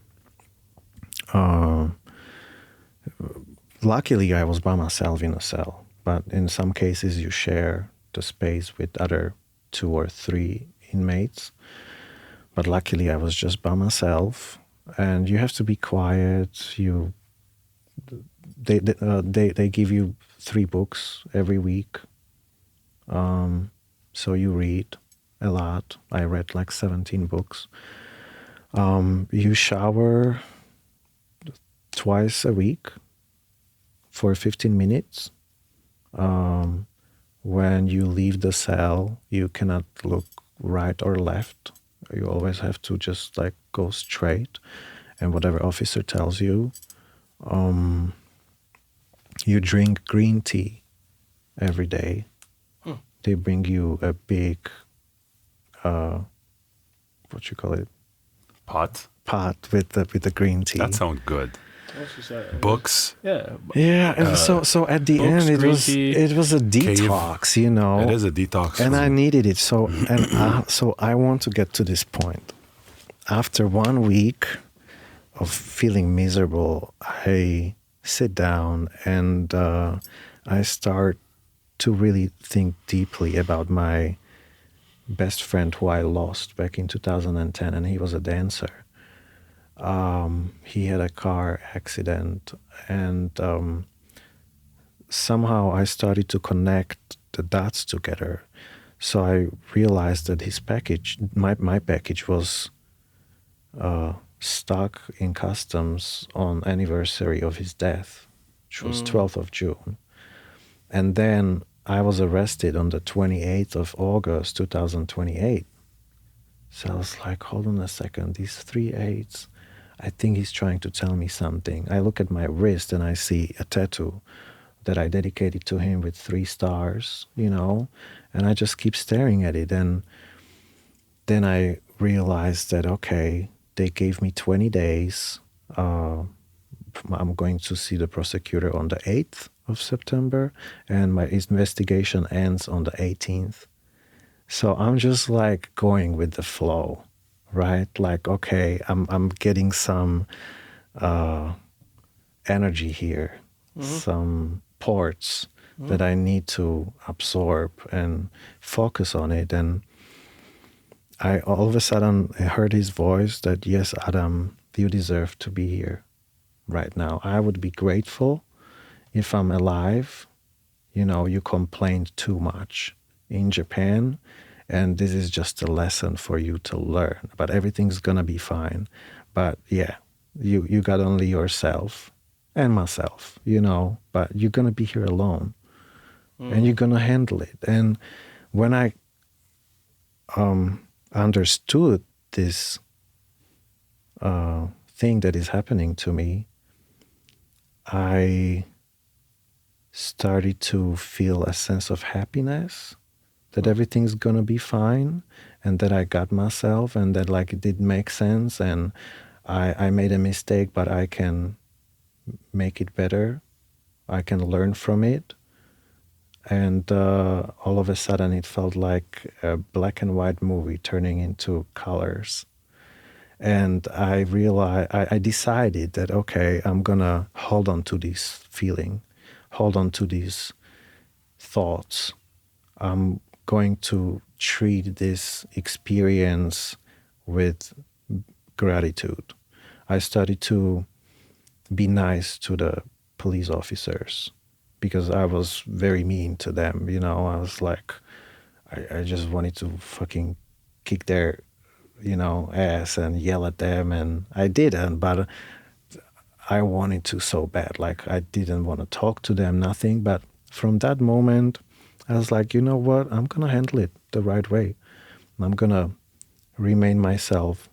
Luckily, I was by myself in a cell, but in some cases you share the space with other 2 or 3 inmates. But luckily, I was just by myself, and you have to be quiet. They give you 3 books every week, so you read a lot. I read like 17 books. You shower twice a week for 15 minutes. When you leave the cell, you cannot look right or left. You always have to just like go straight, and whatever officer tells you. You drink green tea every day. They bring you a big, what you call it? Pot With the green tea. That sounds good. Books. Yeah. Yeah, and so at the books, end green tea, it was a detox, you know. It is a detox. And I needed it. So I want to get to this point. After 1 week of feeling miserable, I sit down and I start to really think deeply about my best friend who I lost back in 2010, and he was a dancer. He had a car accident, and somehow I started to connect the dots together. So I realized that his package, my package, was stuck in customs on anniversary of his death, which was 12th of June. And then I was arrested on the 28th of August, 2028. So I was like, hold on a second, these 3 8s, I think he's trying to tell me something. I look at my wrist and I see a tattoo that I dedicated to him with 3 stars, you know, and I just keep staring at it. And then I realized that, okay, they gave me 20 days. I'm going to see the prosecutor on the 8th of September, and my investigation ends on the 18th. So I'm just like going with the flow, right? Like, okay, I'm getting some energy here, some ports that I need to absorb and focus on it. And I all of a sudden I heard his voice that, yes, Adam, you deserve to be here right now. I would be grateful if I'm alive. You know, you complained too much in Japan, and this is just a lesson for you to learn. But everything's gonna be fine. But yeah, you got only yourself and myself, you know, but you're gonna be here alone, and you're gonna handle it. And when I understood this thing that is happening to me, I started to feel a sense of happiness, that everything's gonna be fine, and that I got myself, and that like it did make sense, and I made a mistake, but I can make it better. I can learn from it. And all of a sudden it felt like a black and white movie turning into colors. And I realized, I decided that, okay, I'm gonna hold on to this feeling, hold on to these thoughts. I'm going to treat this experience with gratitude. I started to be nice to the police officers, because I was very mean to them, you know. I was like, I just wanted to fucking kick their, you know, ass and yell at them, and I didn't, but I wanted to so bad. Like, I didn't want to talk to them, nothing. But from that moment, I was like, you know what? I'm going to handle it the right way. I'm going to remain myself,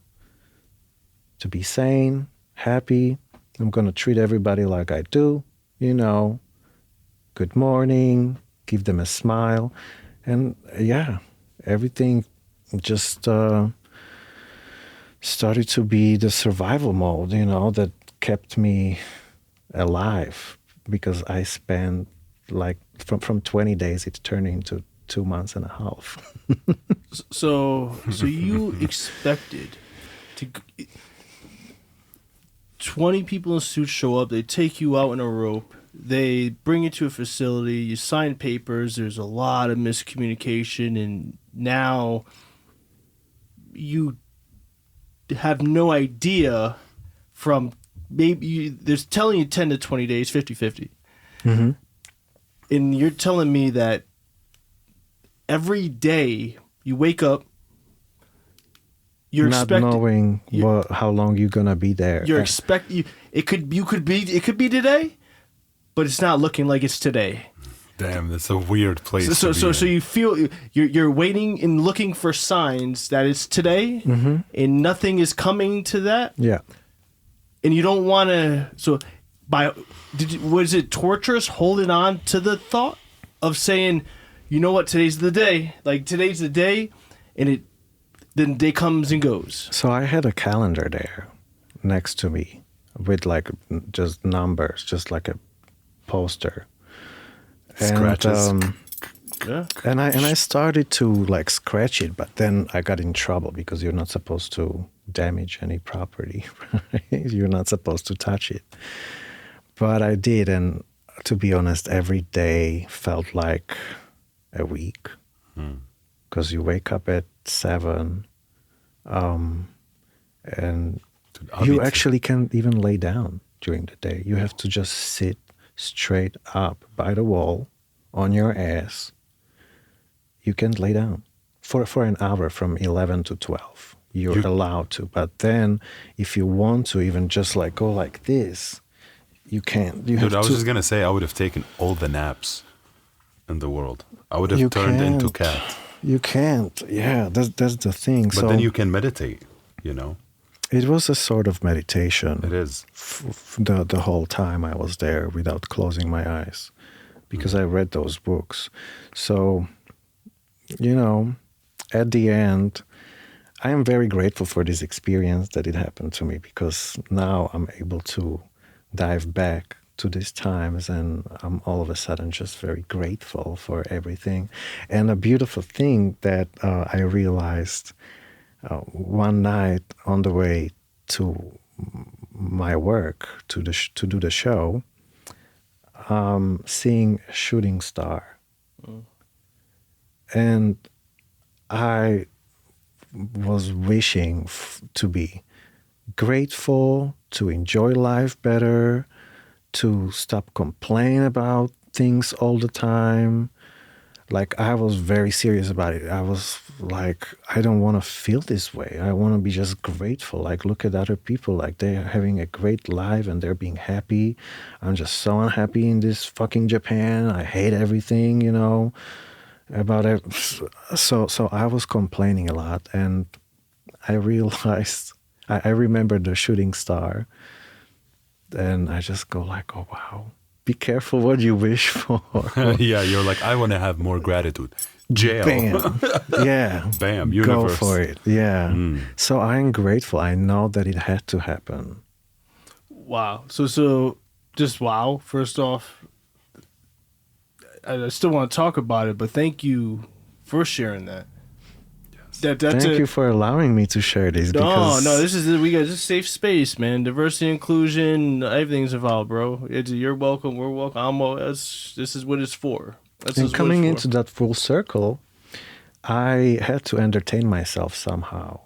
to be sane, happy. I'm going to treat everybody like I do, you know, good morning, give them a smile. And yeah, everything just started to be the survival mode, you know, that kept me alive because I spent like from 20 days, it turned into 2 months and a half. So you expected to 20 people in suits show up, they take you out in a rope, they bring you to a facility, you sign papers, there's a lot of miscommunication, and now you have no idea from there's telling you 10 to 20 days, 50-50. Mm-hmm. And you're telling me that every day you wake up, you're Not knowing how long you're gonna be there. You're it could be today, but it's not looking like it's today. Damn, that's a weird place. So you feel you're waiting and looking for signs that it's today, and nothing is coming to that. Yeah. And you don't want to. So was it torturous holding on to the thought of saying, you know what, today's the day. Like today's the day, and then day comes and goes. So I had a calendar there next to me with like just numbers, just like a poster. Scratches. And I started to like scratch it, but then I got in trouble because you're not supposed to damage any property. Right? You're not supposed to touch it. But I did, and to be honest, every day felt like a week. Because you wake up at 7, and you actually can't even lay down during the day. You have to just sit straight up by the wall on your ass. You can't lay down for an hour from 11 to 12. You're allowed to, but then if you want to even just like go like this, you can't. Dude, I was just gonna say I would have taken all the naps in the world. I would have turned into cat. You can't. Yeah, that's the thing. But then you can meditate, you know? It was a sort of meditation. It is. The whole time I was there without closing my eyes because I read those books. So, you know, at the end, I am very grateful for this experience that it happened to me because now I'm able to dive back to these times, and I'm all of a sudden just very grateful for everything. And a beautiful thing that I realized one night on the way to my work to do the show, seeing a shooting star, and I was wishing to be grateful, to enjoy life better, to stop complaining about things all the time. Like, I was very serious about it. I was like, I don't want to feel this way. I want to be just grateful. Like, look at other people. Like, they're having a great life and they're being happy. I'm just so unhappy in this fucking Japan. I hate everything, you know, about it. So I was complaining a lot. And I realized, I remember the shooting star. And I just go like, oh, wow. Be careful what you wish for. Yeah, you're like, I want to have more gratitude. Jail. Bam. Yeah. Bam. Universe. Go for it. Yeah. So I'm grateful. I know that it had to happen. Wow. So just wow. First off, I still want to talk about it, but thank you for sharing that. Thank you for allowing me to share this. No, this is a safe space, man. Diversity, inclusion, everything's involved, bro. You're welcome. We're welcome. This is what it's for. And coming into that full circle, I had to entertain myself somehow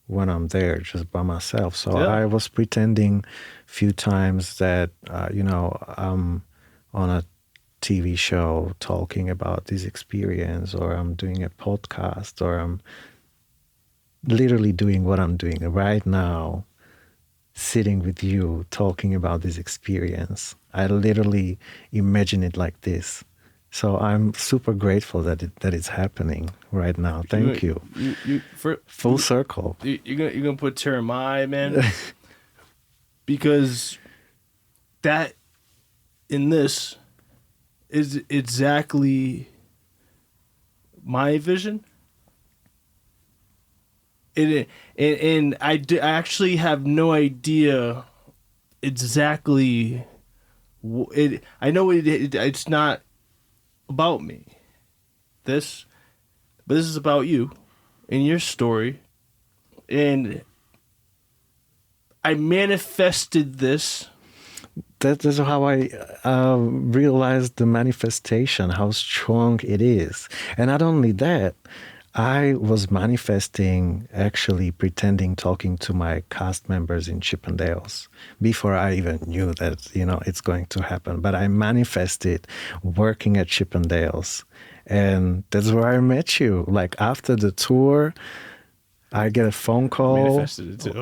when I'm there, just by myself. So yeah. I was pretending a few times that I'm on a TV show talking about this experience, or I'm doing a podcast, or I'm literally doing what I'm doing right now, sitting with you, talking about this experience. I literally imagine it like this. So I'm super grateful that it's happening right now. Thank you. Full circle. You're gonna put tear in my eye, man, because that in this is exactly my vision. And I actually have no idea exactly I know it's not about me. But this is about you and your story. And I manifested this. That is how I realized the manifestation, how strong it is. And not only that, I was manifesting, actually pretending, talking to my cast members in Chippendales before I even knew that, it's going to happen. But I manifested working at Chippendales. And that's where I met you. Like after the tour, I get a phone call. Manifested it too.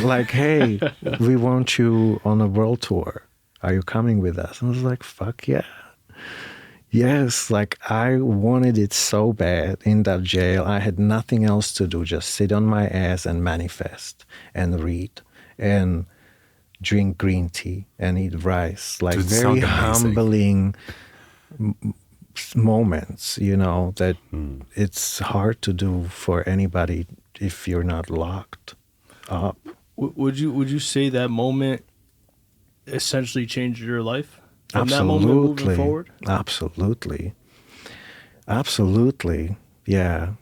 Like, hey, we want you on a world tour. Are you coming with us? And I was like, fuck yeah. Yes, like I wanted it so bad in that jail. I had nothing else to do, just sit on my ass and manifest and read and drink green tea and eat rice. Like very humbling moments, that it's hard to do for anybody if you're not locked up. Would you say that moment essentially changed your life? From Absolutely. that moment moving forward? Absolutely. Yeah.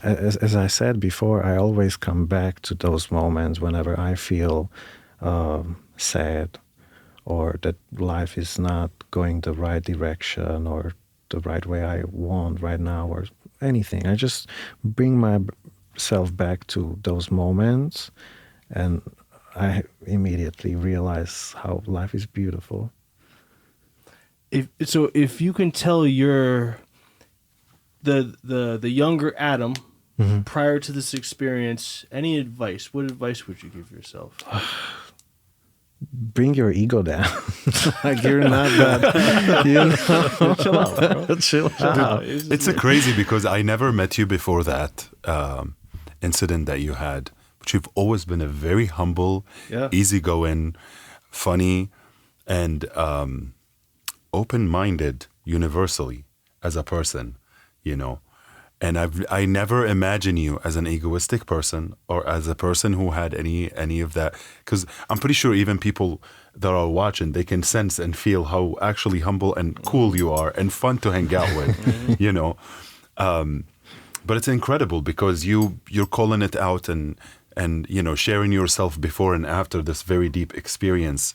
As I said before, I always come back to those moments whenever I feel sad or that life is not going the right direction or the right way I want right now or anything. I just bring myself back to those moments and I immediately realize how life is beautiful. If you can tell the younger Adam prior to this experience, any advice? What advice would you give yourself? Bring your ego down. Like you're not that. Chill out, bro. Chill out. It's crazy because I never met you before that incident that you had. But you've always been a very humble, easygoing, funny, and open-minded universally as a person, And I never imagine you as an egoistic person or as a person who had any of that. Because I'm pretty sure even people that are watching, they can sense and feel how actually humble and cool you are and fun to hang out with, But it's incredible because you're calling it out and sharing yourself before and after this very deep experience,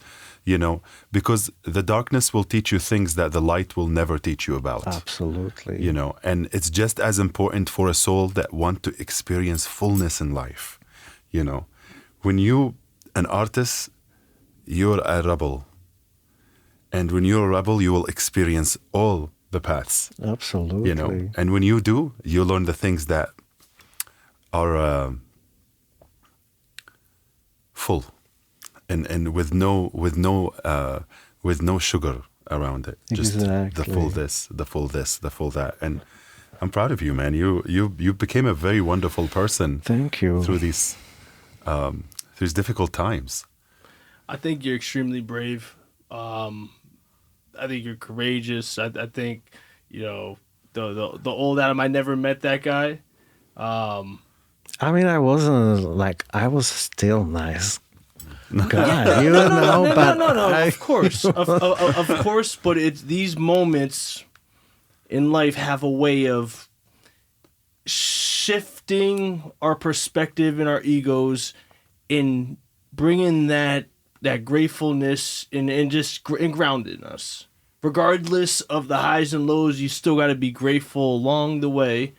because the darkness will teach you things that the light will never teach you about. Absolutely. And it's just as important for a soul that want to experience fullness in life. When you, an artist, you're a rebel. And when you're a rebel, you will experience all the paths. Absolutely. And when you do, you learn the things that are full. And with no sugar around it, just the full this, the full this, the full that, and I'm proud of you, man. You became a very wonderful person. Thank you. Through these difficult times. I think you're extremely brave. I think you're courageous. I think the old Adam. I never met that guy. I mean, I was still nice. God, but no. Of course, of course. But it's these moments in life have a way of shifting our perspective and our egos, in bringing that gratefulness and grounding us. Regardless of the highs and lows, you still got to be grateful along the way,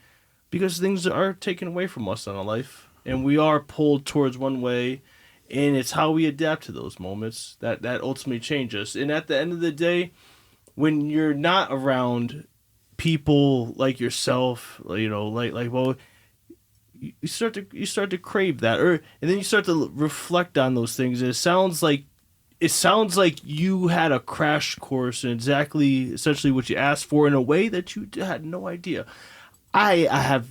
because things are taken away from us in our life, and we are pulled towards one way. And it's how we adapt to those moments that ultimately change us. And at the end of the day, when you're not around people like yourself, you start to crave that, and then you start to reflect on those things. And it sounds like you had a crash course in essentially what you asked for in a way that you had no idea. I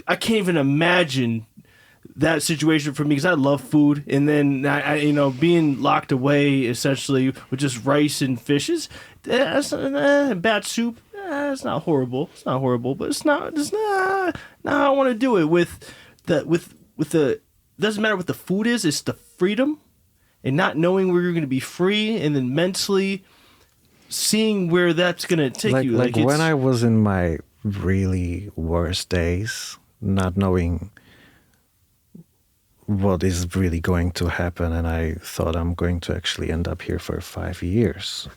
can't even imagine that situation for me, because I love food, and then I being locked away essentially with just rice and fishes, bad soup. It's not horrible. It's not horrible, but it's not how I want to do it. With the doesn't matter what the food is. It's the freedom and not knowing where you're going to be free, and then mentally seeing where that's going to take you. Like when I was in my really worst days, not knowing what is really going to happen, and I thought I'm going to actually end up here for 5 years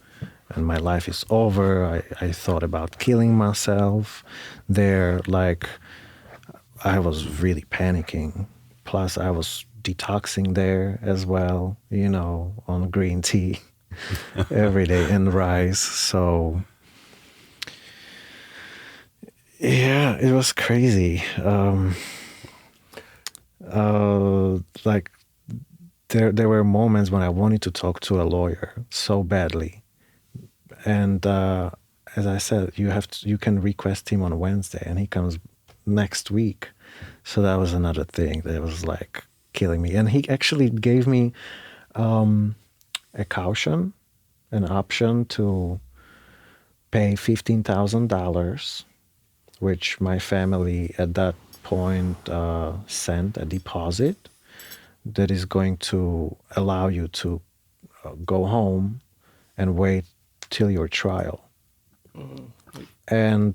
and my life is over. I thought about killing myself there. Like, I was really panicking. Plus I was detoxing there as well, you know, on green tea every day and rice. So yeah, it was crazy. Like there were moments when I wanted to talk to a lawyer so badly, and as I said, you can request him on Wednesday, and he comes next week. So that was another thing that was like killing me. And he actually gave me a caution, an option to pay $15,000, which my family at that point sent a deposit that is going to allow you to go home and wait till your trial. And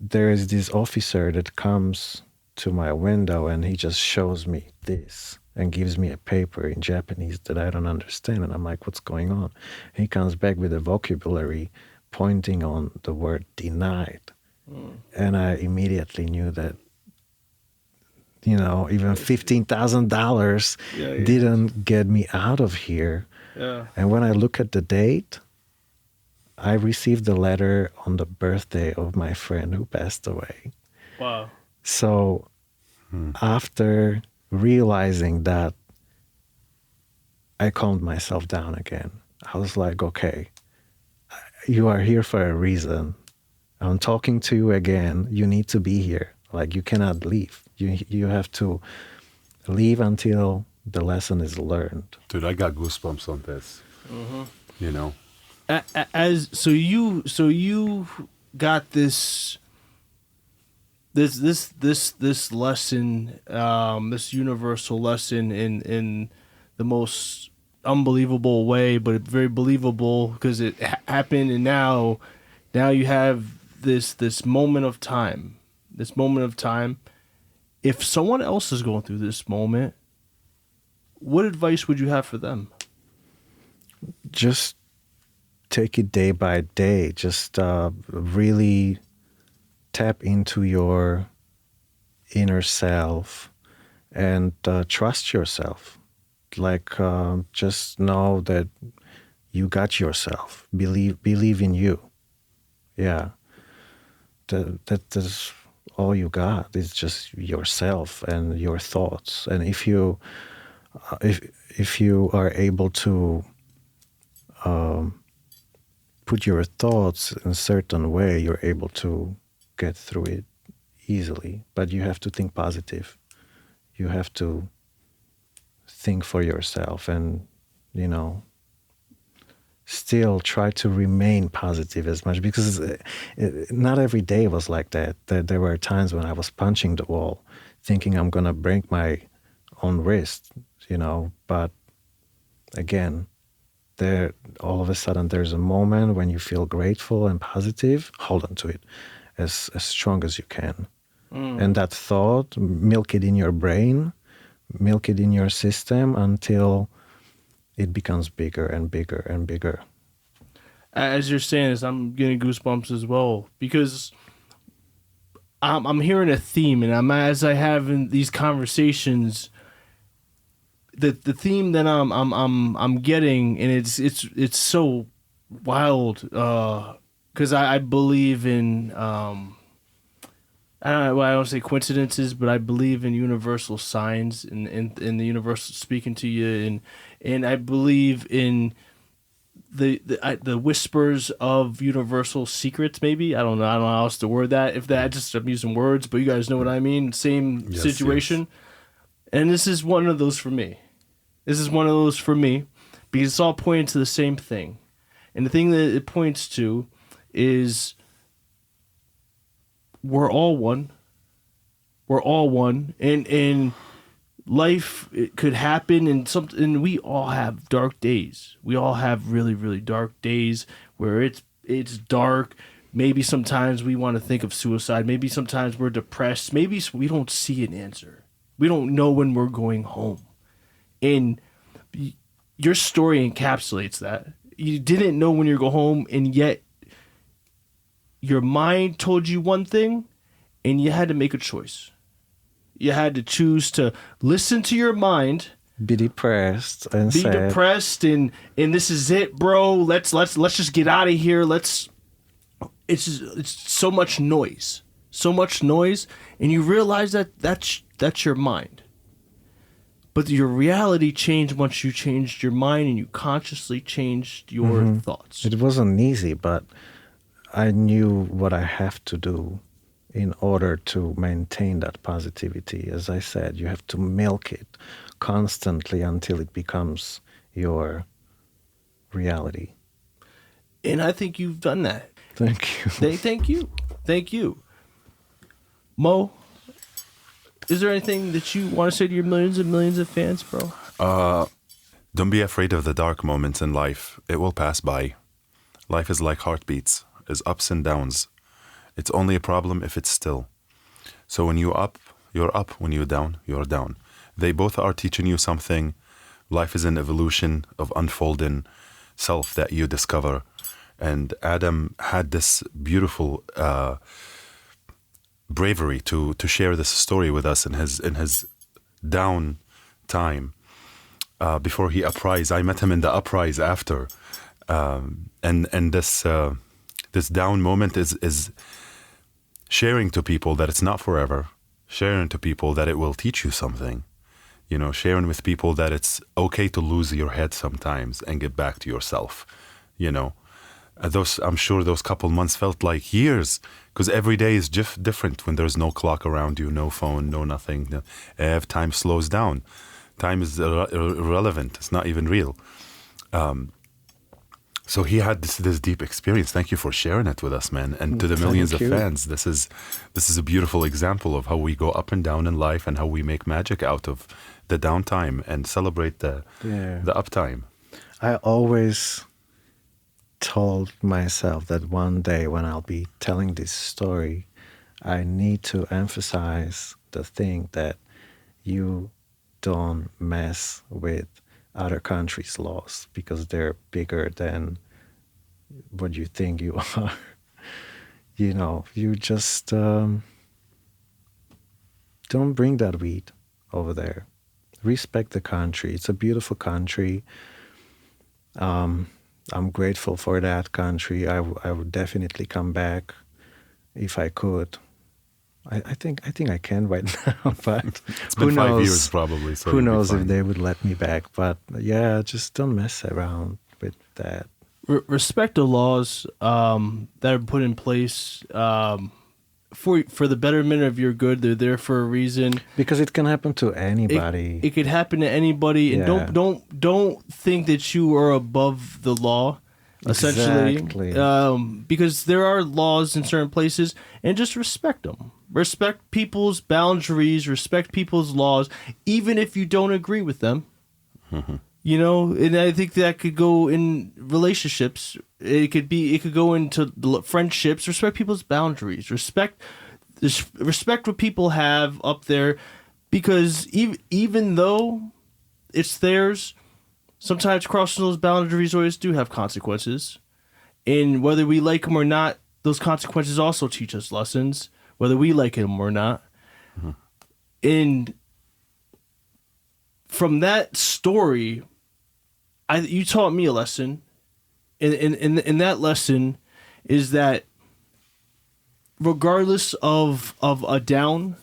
there is this officer that comes to my window, and he just shows me this and gives me a paper in Japanese that I don't understand. And I'm like, what's going on? He comes back with a vocabulary pointing on the word denied. And I immediately knew that, you know, even $15,000 didn't get me out of here. Yeah. And when I look at the date, I received the letter on the birthday of my friend who passed away. Wow. So after realizing that, I calmed myself down again. I was like, okay, you are here for a reason. I'm talking to you again. You need to be here. Like, you cannot leave. You have to leave until the lesson is learned. Dude, I got goosebumps on this. You know? So you got this lesson, this universal lesson in the most unbelievable way, but very believable because it happened, and now you have this moment of time. This moment of time. If someone else is going through this moment, what advice would you have for them? Just take it day by day. Just really tap into your inner self and trust yourself. Like, just know that you got yourself. Believe in you. Yeah. That's all you got. It's just yourself and your thoughts. And if you are able to put your thoughts in a certain way, you're able to get through it easily. But you have to think positive. You have to think for yourself, and, you know, still try to remain positive as much, because not every day was like that. There were times when I was punching the wall, thinking I'm going to break my own wrist, you know. But again, all of a sudden there's a moment when you feel grateful and positive. Hold on to it as strong as you can. And that thought, milk it in your brain, milk it in your system until it becomes bigger and bigger and bigger. As you're saying this, I'm getting goosebumps as well, because I'm hearing a theme, and as I have in these conversations, the theme that I'm getting, and it's so wild, because I believe in I don't say coincidences, but I believe in universal signs and in the universe speaking to you, and I believe in the whispers of universal secrets. Maybe I don't know how else to word that. If that, just I'm using words, but you guys know what I mean. Same situation, yes. And this is one of those for me. This is one of those for me because it's all pointing to the same thing, and the thing that it points to is, we're all one. We're all one. And life, it could happen, and we all have dark days. We all have really, really dark days where it's dark. Maybe sometimes we want to think of suicide. Maybe sometimes we're depressed. Maybe we don't see an answer. We don't know when we're going home. And your story encapsulates that. You didn't know when you go home, and yet your mind told you one thing, and you had to make a choice. You had to choose to listen to your mind, be depressed and be sad. depressed, and this is it, bro. Let's just get out of here. It's so much noise, and you realize that's your mind. But your reality changed once you changed your mind and you consciously changed your thoughts. It wasn't easy, but I knew what I have to do in order to maintain that positivity. As I said, you have to milk it constantly until it becomes your reality. And I think you've done that. Thank you. Thank you. Mo, is there anything that you want to say to your millions and millions of fans, bro? Don't be afraid of the dark moments in life. It will pass by. Life is like heartbeats, is ups and downs. It's only a problem if it's still. So when you're up, you're up. When you're down, you're down. They both are teaching you something. Life is an evolution of unfolding self that you discover. And Adam had this beautiful bravery to share this story with us in his down time before he uprise. I met him in the uprise after, and this down moment is sharing to people that it's not forever, sharing to people that it will teach you something, sharing with people that it's okay to lose your head sometimes and get back to yourself, I'm sure those couple months felt like years, because every day is different when there's no clock around you, no phone, no nothing. Time slows down. Time is irrelevant. It's not even real. So he had this deep experience. Thank you for sharing it with us, man. And to the millions of fans, this is a beautiful example of how we go up and down in life and how we make magic out of the downtime and celebrate the uptime. I always told myself that one day when I'll be telling this story, I need to emphasize the thing that you don't mess with other countries' laws because they're bigger than what you think you are. You just don't bring that weed over there. Respect the country. It's a beautiful country. I'm grateful for that country. I would definitely come back if I could. I think I can right now, but it's been 5 years probably. So who knows if they would let me back? But yeah, just don't mess around with that. Respect the laws that are put in place for the betterment of your good. They're there for a reason. Because it can happen to anybody. It could happen to anybody, and don't think that you are above the law. Essentially, exactly. Because there are laws in certain places, and just respect them. Respect people's boundaries. Respect people's laws, even if you don't agree with them. Mm-hmm. And I think that could go in relationships. It could go into friendships. Respect people's boundaries. Respect what people have up there, because even though it's theirs, sometimes crossing those boundaries always do have consequences. And whether we like them or not, those consequences also teach us lessons, whether we like them or not. Mm-hmm. And from that story, you taught me a lesson. And that lesson is that regardless of a down,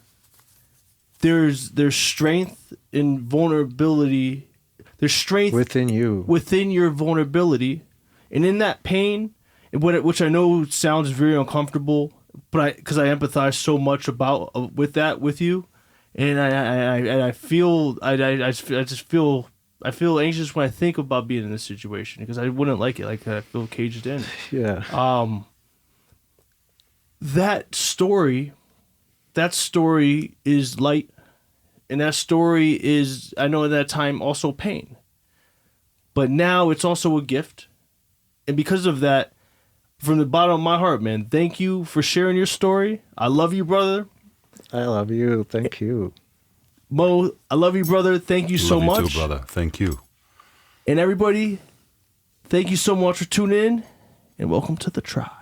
there's strength in vulnerability. There's strength within you, within your vulnerability, and in that pain, which I know sounds very uncomfortable, but because I empathize so much with you, and I feel anxious when I think about being in this situation, because I wouldn't like it. Like, I feel caged in. Yeah. That story is light, And that story is, I know at that time, also pain. But now it's also a gift. And because of that, from the bottom of my heart, man, thank you for sharing your story. I love you, brother. I love you. Thank you. Mo, I love you, brother. Thank you so love you much. too, brother. Thank you. And everybody, thank you so much for tuning in. And welcome to the tribe.